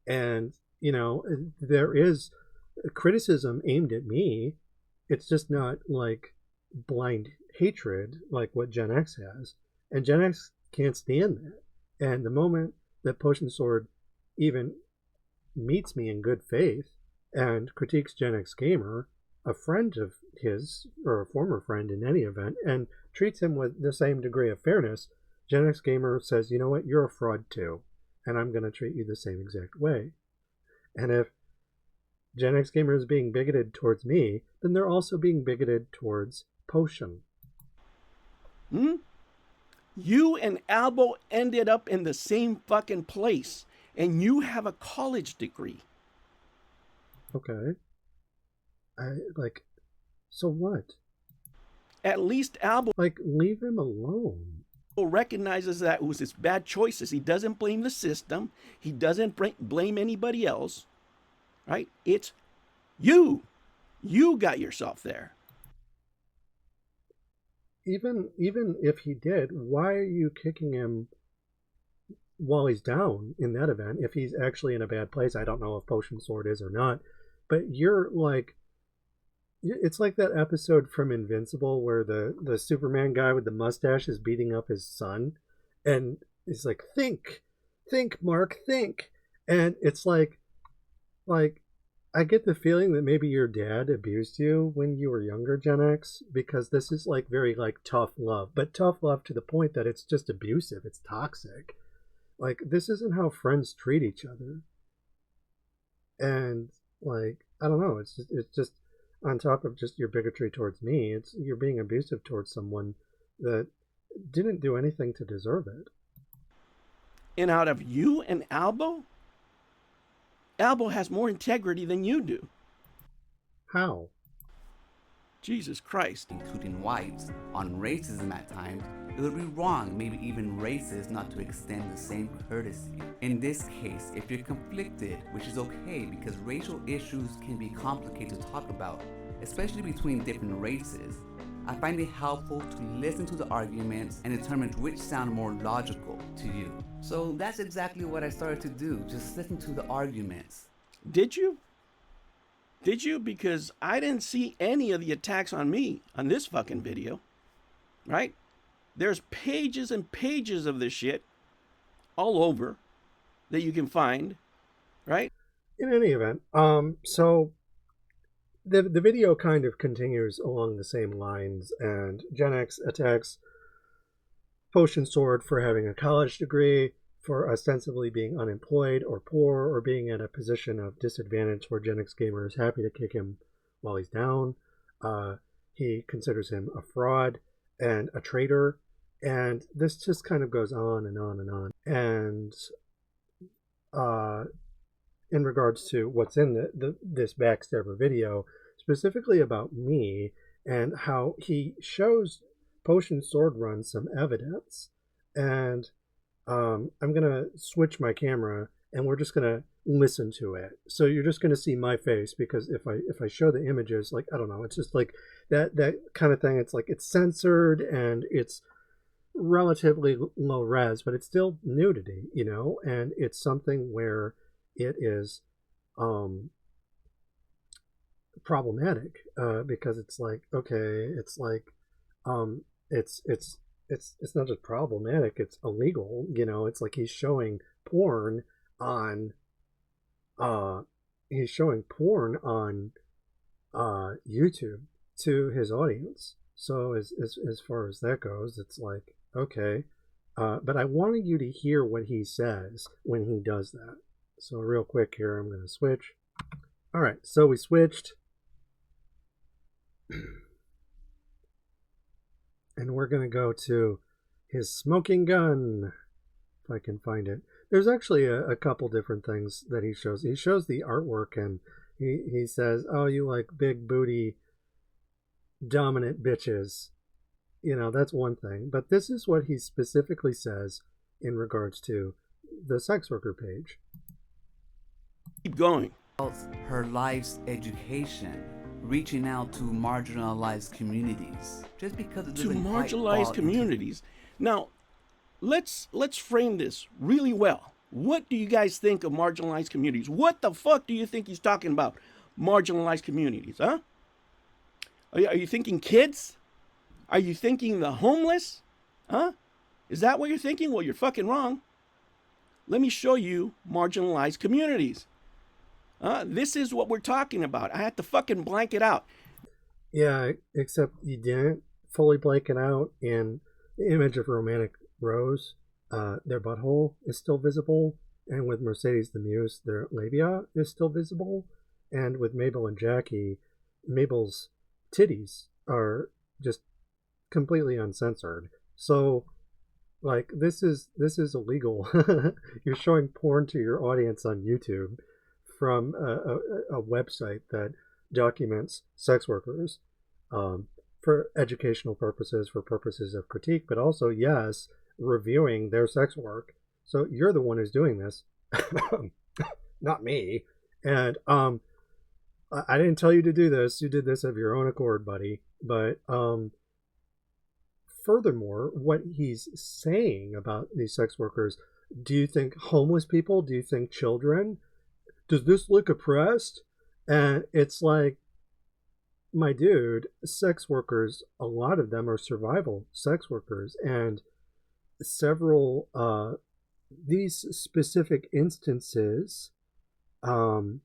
and there is criticism aimed at me. It's just not like blind hatred like what Gen X has, and Gen X can't stand that. And the moment that Potion Sword even meets me in good faith and critiques Gen X Gamer, a friend of his, or a former friend in any event, and treats him with the same degree of fairness, Gen X Gamer says, you know what, you're a fraud too, and I'm going to treat you the same exact way. And if Gen X Gamer is being bigoted towards me, then they're also being bigoted towards Potion. You and Albo ended up in the same fucking place, and you have a college degree. Okay. So what? At least Albo, leave him alone. Recognizes that it was his bad choices. He doesn't blame the system. He doesn't blame anybody else. Right? It's you. You got yourself there. Even if he did, why are you kicking him while he's down in that event? If he's actually in a bad place, I don't know if Potion Sword is or not, but you're like, it's like that episode from Invincible where the Superman guy with the mustache is beating up his son, and he's like, think, Mark, think. And it's like I get the feeling that maybe your dad abused you when you were younger, Gen X, because this is like very like tough love, but tough love to the point that it's just abusive. It's toxic. Like, this isn't how friends treat each other. And like, I don't know. It's just on top of just your bigotry towards me. You're being abusive towards someone that didn't do anything to deserve it. And out of you and Albo has more integrity than you do. How? Jesus Christ. Including whites, on racism at times, it would be wrong, maybe even racist, not to extend the same courtesy. In this case, if you're conflicted, which is okay because racial issues can be complicated to talk about, especially between different races, I find it helpful to listen to the arguments and determine which sound more logical to you. So that's exactly what I started to do, just listen to the arguments. Did you? Did you? Because I didn't see any of the attacks on me on this fucking video, right? There's pages and pages of this shit all over that you can find, right? In any event, so the video kind of continues along the same lines, and Gen X attacks Potion Sword for having a college degree, for ostensibly being unemployed or poor or being in a position of disadvantage where Gen X Gamer is happy to kick him while he's down. He considers him a fraud and a traitor. And this just kind of goes on and on and on. And in regards to what's in this backstabber video, specifically about me and how he shows Potion Sword Run some evidence. And I'm going to switch my camera and we're just going to listen to it. So you're just going to see my face, because if I show the images, like, I don't know, it's just like that kind of thing. It's like it's censored and it's relatively low res, but it's still nudity, you know, and it's something where it is problematic, because it's like, okay, it's like it's not just problematic, it's illegal, you know. It's like he's showing porn on YouTube to his audience. So as far as that goes, it's like, okay, but I wanted you to hear what he says when he does that. So real quick here, I'm going to switch. All right, so we switched. And we're going to go to his smoking gun, if I can find it. There's actually a couple different things that he shows. He shows the artwork, and he says, oh, you like big booty dominant bitches. You know, that's one thing. But this is what he specifically says in regards to the sex worker page. Keep going. Her life's education, reaching out to marginalized communities, just because it doesn't quite fall marginalized communities. Now, let's frame this really well. What do you guys think of marginalized communities? What the fuck do you think he's talking about? Marginalized communities, huh? Are you thinking kids? Are you thinking the homeless? Huh? Is that what you're thinking? Well, you're fucking wrong. Let me show you marginalized communities. This is what we're talking about. I had to fucking blank it out. Yeah, except you didn't fully blank it out. In the image of Romantic Rose, their butthole is still visible. And with Mercedes the Muse, their labia is still visible. And with Mabel and Jackie, Mabel's titties are just completely uncensored. So, like, this is illegal. You're showing porn to your audience on YouTube from a website that documents sex workers for educational purposes, for purposes of critique, but also, yes, reviewing their sex work. So you're the one who's doing this, not me. And I didn't tell you to do this. You did this of your own accord, buddy. But furthermore, what he's saying about these sex workers, do you think homeless people? Do you think children? Does this look oppressed? And it's like, my dude, sex workers, a lot of them are survival sex workers. And several, these specific instances, Harmony,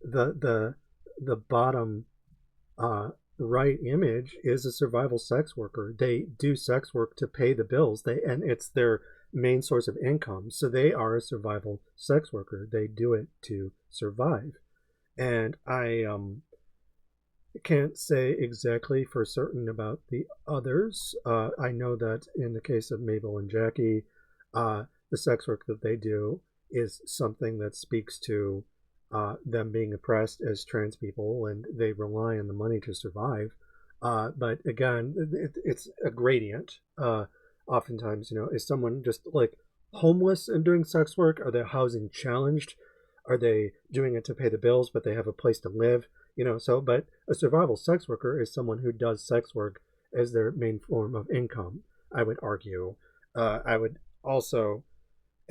the bottom right image, is a survival sex worker. They do sex work to pay the bills. And it's their main source of income. So they are a survival sex worker. They do it to survive. And I can't say exactly for certain about the others. I know that in the case of Mabel and Jackie, the sex work that they do is something that speaks to them being oppressed as trans people, and they rely on the money to survive. But again, it's a gradient. Oftentimes, you know, is someone just like homeless and doing sex work? Are they housing challenged? Are they doing it to pay the bills, but they have a place to live? You know, so, but a survival sex worker is someone who does sex work as their main form of income, I would argue. I would also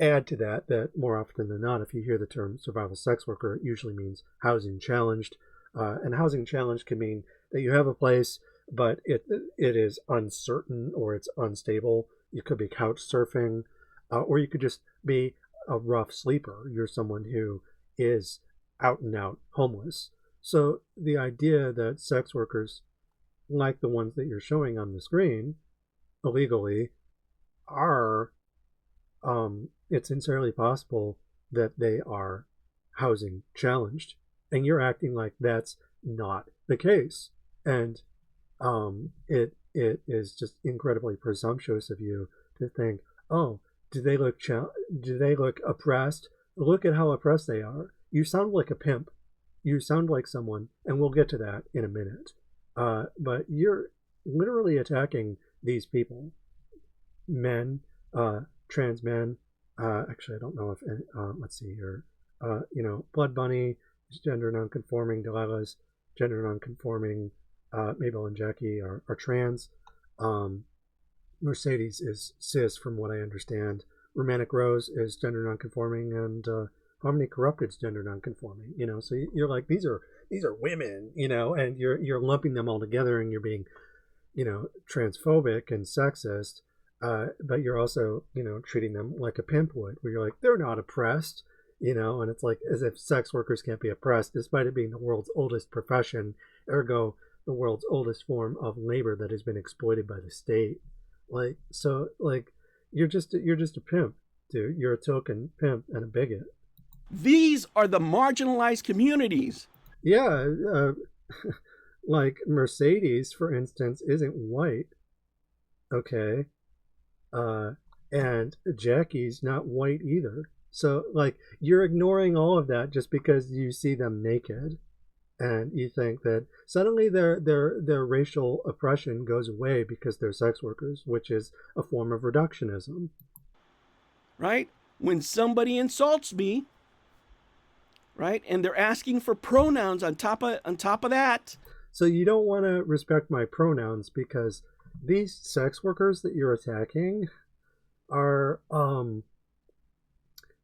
add to that more often than not, if you hear the term survival sex worker, it usually means housing challenged. And housing challenged can mean that you have a place, but it is uncertain or it's unstable. You could be couch surfing, or you could just be a rough sleeper. You're someone who is out and out homeless. So the idea that sex workers, like the ones that you're showing on the screen, illegally, are it's entirely possible that they are housing challenged, and you're acting like that's not the case. And it is just incredibly presumptuous of you to think, oh, do they look oppressed? Look at how oppressed they are. You sound like a pimp. You sound like someone, and we'll get to that in a minute. But you're literally attacking these people, men, trans men. Actually, I don't know if let's see here. Blood Bunny is gender nonconforming. Delilah's gender nonconforming. Mabel and Jackie are trans. Mercedes is cis, from what I understand. Romantic Rose is gender nonconforming, and Harmony Corrupted's gender nonconforming. So you're like, these are women, and you're lumping them all together, and you're being, transphobic and sexist. But you're also, treating them like a pimp would, where you're like, they're not oppressed, and it's like as if sex workers can't be oppressed, despite it being the world's oldest profession, ergo the world's oldest form of labor that has been exploited by the state. You're just a pimp, dude. You're a token pimp and a bigot. These are the marginalized communities. Yeah, like Mercedes, for instance, isn't white. Okay. And Jackie's not white either. So, you're ignoring all of that just because you see them naked, and you think that suddenly their racial oppression goes away because they're sex workers, which is a form of reductionism. Right? When somebody insults me, right, and they're asking for pronouns on top of that. So you don't want to respect my pronouns because these sex workers that you're attacking are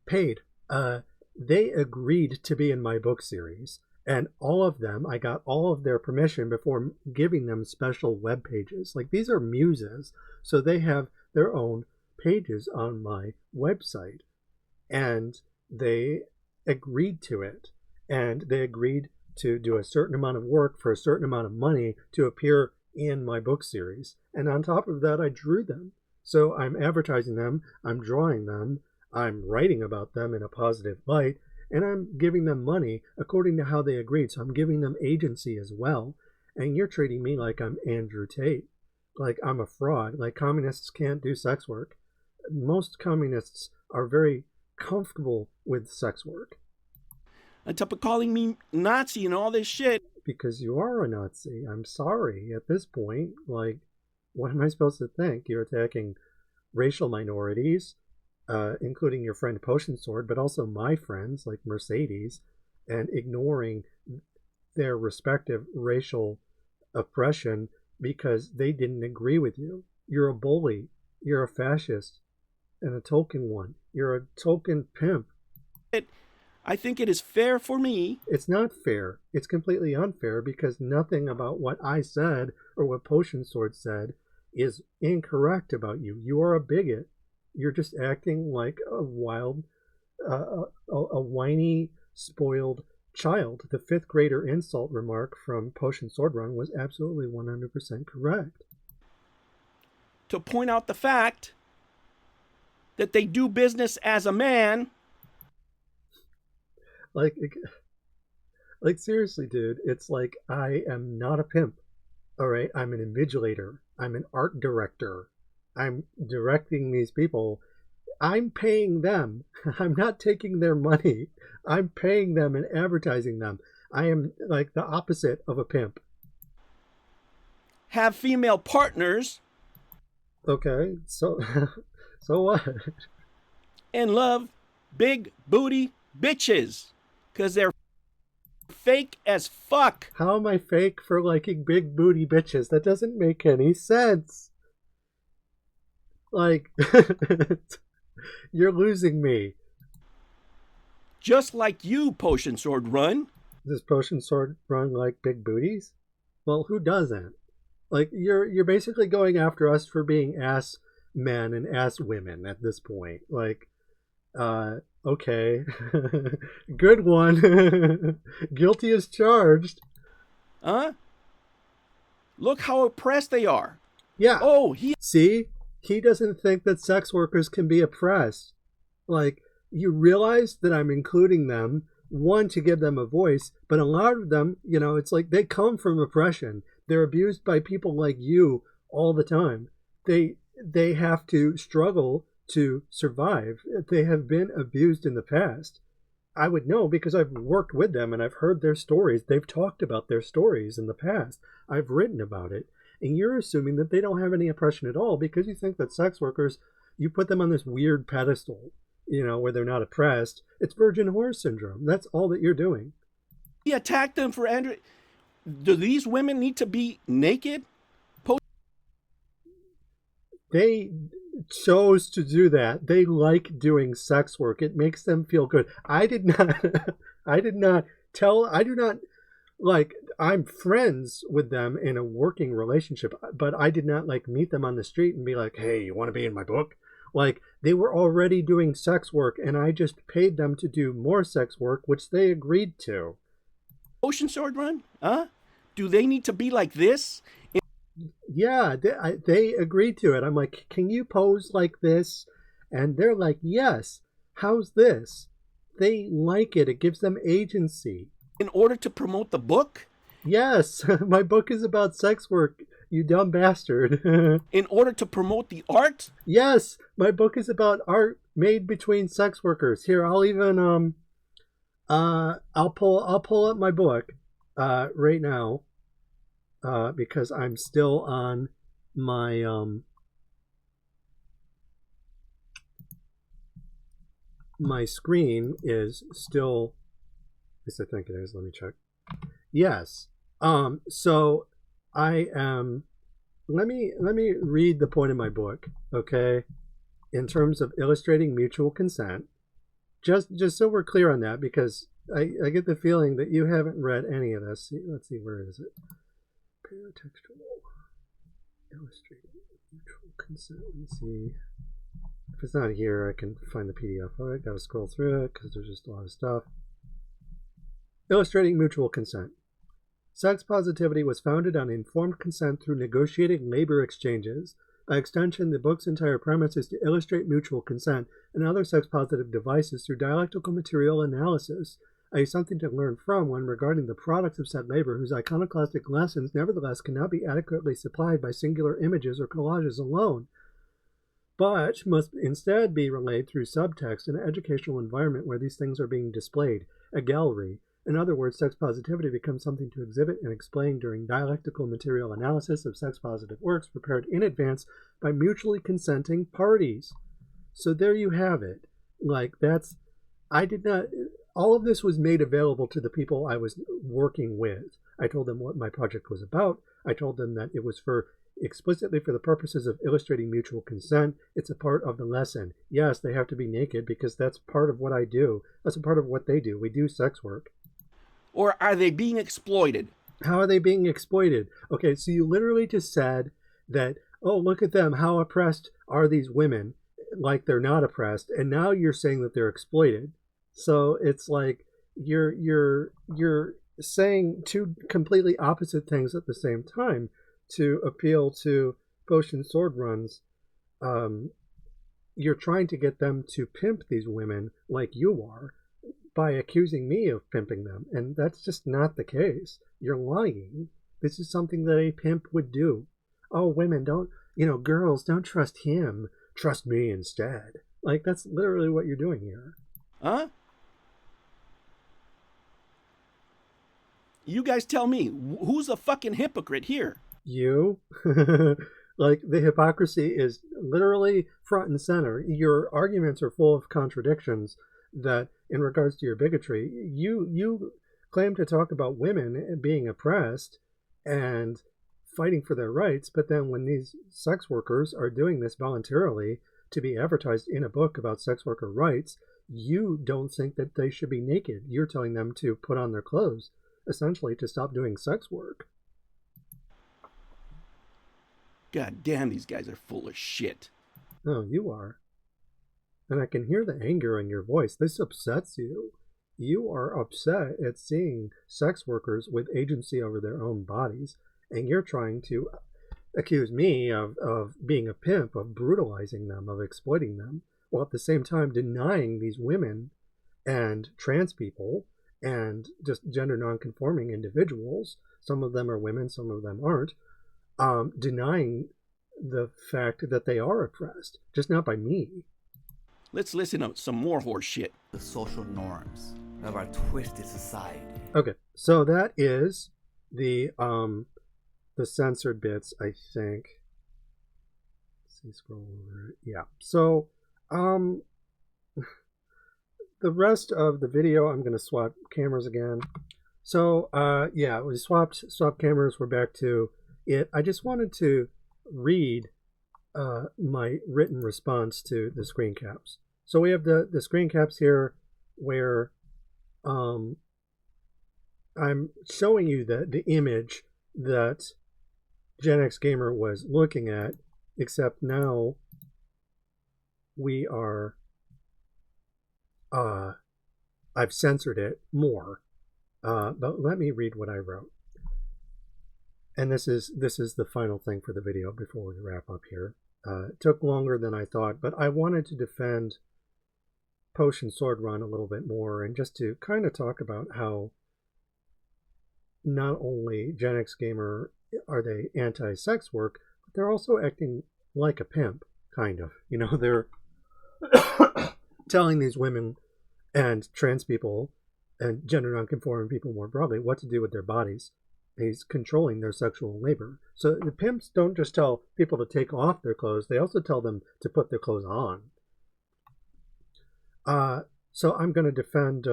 paid. They agreed to be in my book series, and all of them, I got all of their permission before giving them special web pages. These are muses, so they have their own pages on my website, and they agreed to it, and they agreed to do a certain amount of work for a certain amount of money to appear in my book series. And on top of that, I drew them. So I'm advertising them, I'm drawing them, I'm writing about them in a positive light, and I'm giving them money according to how they agreed. So I'm giving them agency as well. And you're treating me like I'm Andrew Tate, like I'm a fraud, like communists can't do sex work. Most communists are very comfortable with sex work. On top of calling me Nazi and all this shit. Because you are a Nazi. I'm sorry. At this point, what am I supposed to think? You're attacking racial minorities, including your friend Potion Sword, but also my friends like Mercedes, and ignoring their respective racial oppression because they didn't agree with you. You're a bully. You're a fascist and a token one. You're a token pimp. I think it is fair for me. It's not fair. It's completely unfair because nothing about what I said or what Potion Sword said is incorrect about you. You are a bigot. You're just acting like a wild, a whiny, spoiled child. The fifth grader insult remark from Potion Sword Run was absolutely 100% correct. To point out the fact that they do business as a man. Seriously, dude, it's like I am not a pimp. All right, I'm an invigilator. I'm an art director. I'm directing these people. I'm paying them. I'm not taking their money. I'm paying them and advertising them. I am like the opposite of a pimp. Have female partners. Okay, so what? And love big booty bitches. Because they're fake as fuck. How am I fake for liking big booty bitches? That doesn't make any sense. You're losing me. Just like you, Potion Sword Run. Does Potion Sword Run like big booties? Well, who doesn't? You're basically going after us for being ass men and ass women at this point. Okay. Good one. Guilty as charged. Huh? Look how oppressed they are. Yeah. Oh, See? he doesn't think that sex workers can be oppressed. Like, you realize that I'm including them, one, to give them a voice, but a lot of them, you know, it's like they come from oppression. They're abused by people like you all the time. They have to struggle to survive. They have been abused in the past. I would know because I've worked with them and I've heard their stories. They've talked about their stories in the past. I've written about it. And you're assuming that they don't have any oppression at all because you think that sex workers, you put them on this weird pedestal, you know, where they're not oppressed. It's virgin whore syndrome. That's all that you're doing. He attacked them for Andrew. Do these women need to be naked? They chose to do that. They like doing sex work. It makes them feel good. I do not, like, I'm friends with them in a working relationship, but I did not like meet them on the street and be like, hey, you want to be in my book? Like, they were already doing sex work and I just paid them to do more sex work, which they agreed to. Ocean Sword Run? Huh? Do they need to be like this? Yeah, they agreed to it. I'm like, can you pose like this? And they're like, yes. How's this? They like it. It gives them agency. In order to promote the book? Yes, my book is about sex work, you dumb bastard. In order to promote the art? Yes, my book is about art made between sex workers. Here, I'll even I'll pull up my book right now. Because I'm still on my my screen is still, at least I think it is. Let me check. Yes. So I am. Let me read the point of my book, okay? In terms of illustrating mutual consent, just so we're clear on that, because I get the feeling that you haven't read any of this. Let's see, where is it? Paratextual illustrating mutual consent. Let's see. If it's not here, I can find the PDF. Oh, I gotta scroll through it because there's just a lot of stuff. Illustrating mutual consent. Sex positivity was founded on informed consent through negotiating labor exchanges. By extension, the book's entire premise is to illustrate mutual consent and other sex-positive devices through dialectical material analysis, i.e. something to learn from when regarding the products of said labor whose iconoclastic lessons nevertheless cannot be adequately supplied by singular images or collages alone, but must instead be relayed through subtext in an educational environment where these things are being displayed, a gallery. In other words, sex positivity becomes something to exhibit and explain during dialectical material analysis of sex-positive works prepared in advance by mutually consenting parties. So there you have it. Like, that's... I did not... All of this was made available to the people I was working with. I told them what my project was about. I told them that it was explicitly for the purposes of illustrating mutual consent. It's a part of the lesson. Yes, they have to be naked because that's part of what I do. That's a part of what they do. We do sex work. Or are they being exploited? How are they being exploited? Okay, so you literally just said that, oh, look at them. How oppressed are these women? Like they're not oppressed. And now you're saying that they're exploited. So it's like you're saying two completely opposite things at the same time to appeal to Potion Sword Runs. You're trying to get them to pimp these women like you are by accusing me of pimping them. And that's just not the case. You're lying. This is something that a pimp would do. Oh, women, don't, girls, don't trust him. Trust me instead. Like, that's literally what you're doing here. Huh? You guys tell me, who's a fucking hypocrite here? You? Like, the hypocrisy is literally front and center. Your arguments are full of contradictions that, in regards to your bigotry, you claim to talk about women being oppressed and fighting for their rights, but then when these sex workers are doing this voluntarily to be advertised in a book about sex worker rights, you don't think that they should be naked. You're telling them to put on their clothes, essentially to stop doing sex work. God damn, these guys are full of shit. Oh, you are. And I can hear the anger in your voice. This upsets you. You are upset at seeing sex workers with agency over their own bodies, and you're trying to accuse me of being a pimp, of brutalizing them, of exploiting them, while at the same time denying these women and trans people and just gender nonconforming individuals, some of them are women, some of them aren't, denying the fact that they are oppressed, just not by me. Let's listen to some more horse shit. The social norms of our twisted society. Okay, so that is the censored bits, I think. Let's see, scroll over it. Yeah. So the rest of the video, I'm going to swap cameras again. So yeah, we swapped cameras. We're back to it. I just wanted to read my written response to the screen caps. So we have the screen caps here where I'm showing you the image that Gen X Gamer was looking at, except now we are I've censored it more. But let me read what I wrote. And this is the final thing for the video before we wrap up here. It took longer than I thought, but I wanted to defend Potion Sword Run a little bit more, and just to kind of talk about how not only Gen X Gamer are they anti-sex work, but they're also acting like a pimp, kind of. You know, they're telling these women and trans people and gender nonconforming people more broadly what to do with their bodies. He's controlling their sexual labor. So the pimps don't just tell people to take off their clothes, they also tell them to put their clothes on. So I'm going to defend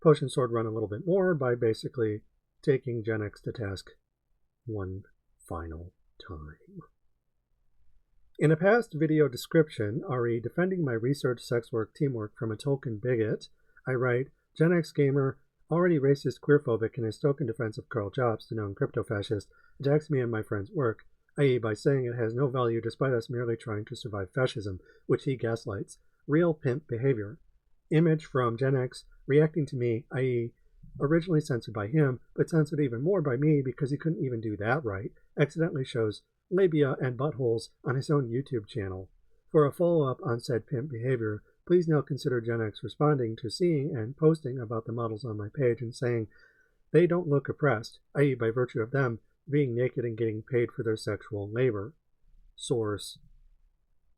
Potion Sword Run a little bit more by basically taking Gen X to task one final time. In a past video description, re defending my research sex work teamwork from a token bigot, I write, Gen X Gamer, already racist, queerphobic, in his token defense of Karl Jobs, the known crypto-fascist, attacks me and my friend's work, i.e. by saying it has no value despite us merely trying to survive fascism, which he gaslights. Real pimp behavior. Image from Gen X reacting to me, i.e. originally censored by him, but censored even more by me because he couldn't even do that right, accidentally shows labia and buttholes on his own YouTube channel. For a follow-up on said pimp behavior, please now consider Gen X responding to seeing and posting about the models on my page and saying they don't look oppressed, i.e. by virtue of them being naked and getting paid for their sexual labor. Source: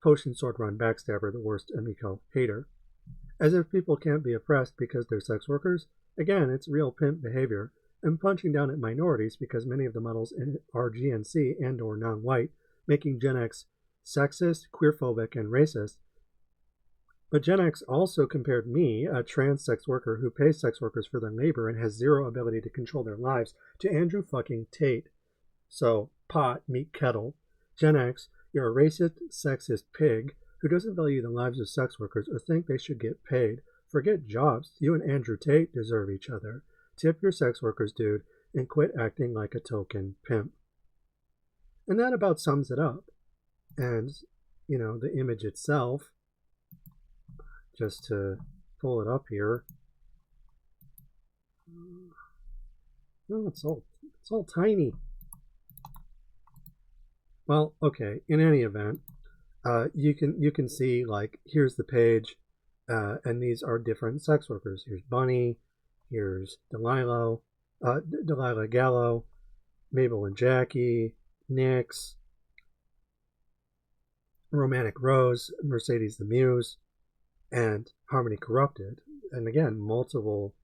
Potion Sword Run Backstabber, the worst Amico hater. As if people can't be oppressed because they're sex workers. Again, it's real pimp behavior. And punching down at minorities because many of the models are GNC and or non-white, making Gen X sexist, queerphobic, and racist. But Gen X also compared me, a trans sex worker who pays sex workers for their labor and has zero ability to control their lives, to Andrew fucking Tate. So, pot, meet kettle. Gen X, you're a racist, sexist pig who doesn't value the lives of sex workers or think they should get paid. Forget Jobs. You and Andrew Tate deserve each other. Tip your sex workers, dude, and quit acting like a token pimp. And that about sums it up. And, you know, the image itself, just to pull it up here. No, it's all tiny. Well, okay, in any event, you can see, like, here's the page, and these are different sex workers. Here's Bunny, here's Delilah Gallo, Mabel and Jackie, Nyx, Romantic Rose, Mercedes the Muse, and Harmony Corrupted. And again, multiple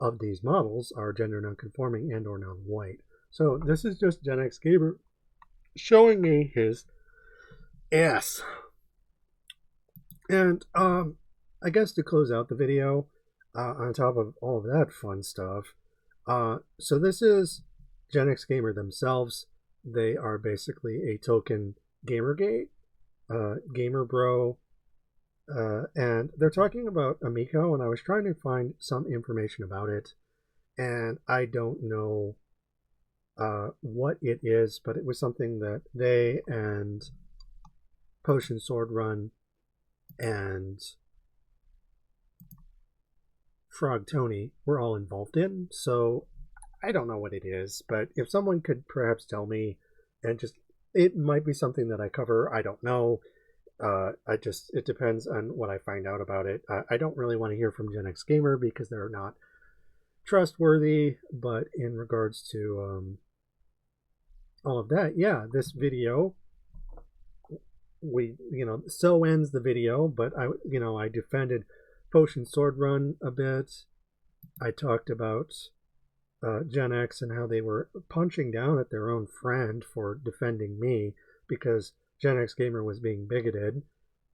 of these models are gender nonconforming and or non-white. So this is just Gen X Gamer showing me his ass. And I guess to close out the video, on top of all of that fun stuff, so this is Gen X Gamer themselves. They are basically a token Gamergate, Gamer Bro, and they're talking about Amico, and I was trying to find some information about it, and I don't know what it is, but it was something that they and Potion Sword Run and Frog Tony were all involved in. So I don't know what it is, but if someone could perhaps tell me and just it might be something that I cover. I don't know. It depends on what I find out about it. I don't really want to hear from Gen X Gamer because they're not trustworthy, but in regards to all of that, yeah, this video, so ends the video, but I defended Potion Sword Run a bit. I talked about Gen X and how they were punching down at their own friend for defending me because Gen X Gamer was being bigoted,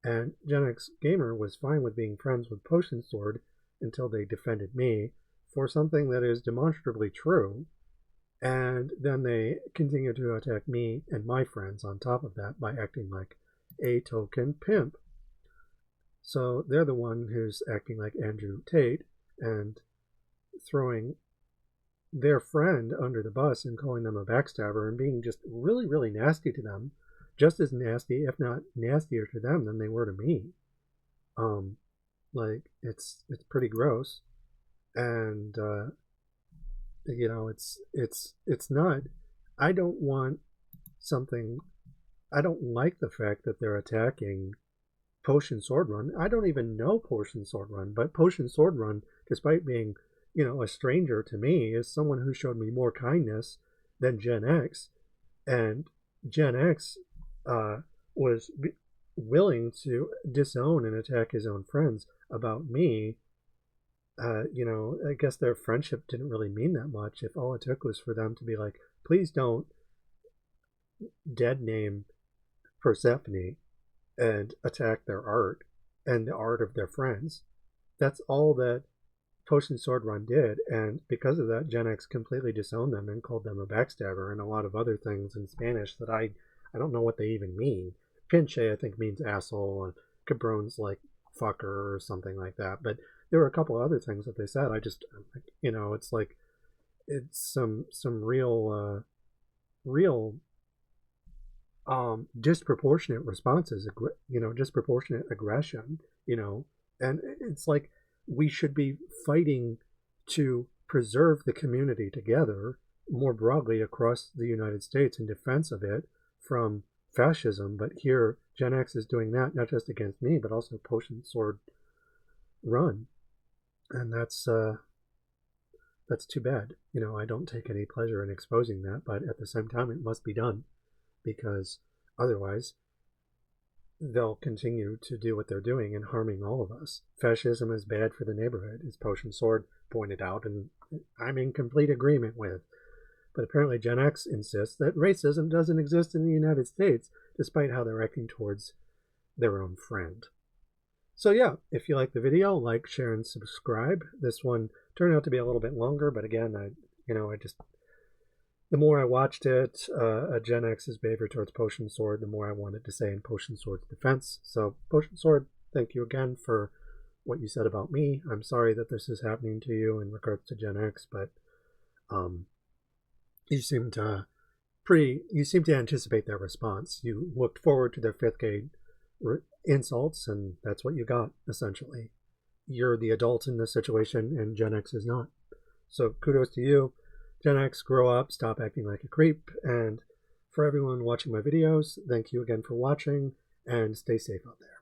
and Gen X Gamer was fine with being friends with Potion Sword until they defended me for something that is demonstrably true, and then they continue to attack me and my friends on top of that by acting like a token pimp. So they're the one who's acting like Andrew Tate and throwing their friend under the bus and calling them a backstabber and being just really, really nasty to them, just as nasty, if not nastier to them than they were to me. It's pretty gross. And it's not. I don't like the fact that they're attacking Potion Sword Run. I don't even know Potion Sword Run, but Potion Sword Run, despite being a stranger to me, is someone who showed me more kindness than Gen X, and Gen X was willing to disown and attack his own friends about me. I guess their friendship didn't really mean that much if all it took was for them to be like, please don't deadname Persephone and attack their art and the art of their friends. That's all that Potion Sword Run did, and because of that, Gen X completely disowned them and called them a backstabber and a lot of other things in Spanish that I don't know what they even mean. Pinche, I think, means asshole, and cabron's like fucker or something like that. But there were a couple other things that they said. It's like it's some real disproportionate responses, disproportionate aggression, and it's like we should be fighting to preserve the community together more broadly across the United States in defense of it from fascism. But here, Gen X is doing that not just against me, but also Potion Sword Run, and that's too bad. I don't take any pleasure in exposing that, but at the same time, it must be done because otherwise they'll continue to do what they're doing and harming all of us. Fascism is bad for the neighborhood, as Potion Sword pointed out, and I'm in complete agreement with. But apparently Gen X insists that racism doesn't exist in the United States, despite how they're acting towards their own friend. So yeah, if you like the video, like, share, and subscribe. This one turned out to be a little bit longer, but again, the more I watched it, Gen X's behavior towards Potion Sword, the more I wanted to say in Potion Sword's defense. So, Potion Sword, thank you again for what you said about me. I'm sorry that this is happening to you in regards to Gen X, but you seem to anticipate their response. You looked forward to their fifth grade insults, and that's what you got, essentially. You're the adult in this situation, and Gen X is not. So, kudos to you. Gen X, grow up, stop acting like a creep, and for everyone watching my videos, thank you again for watching, and stay safe out there.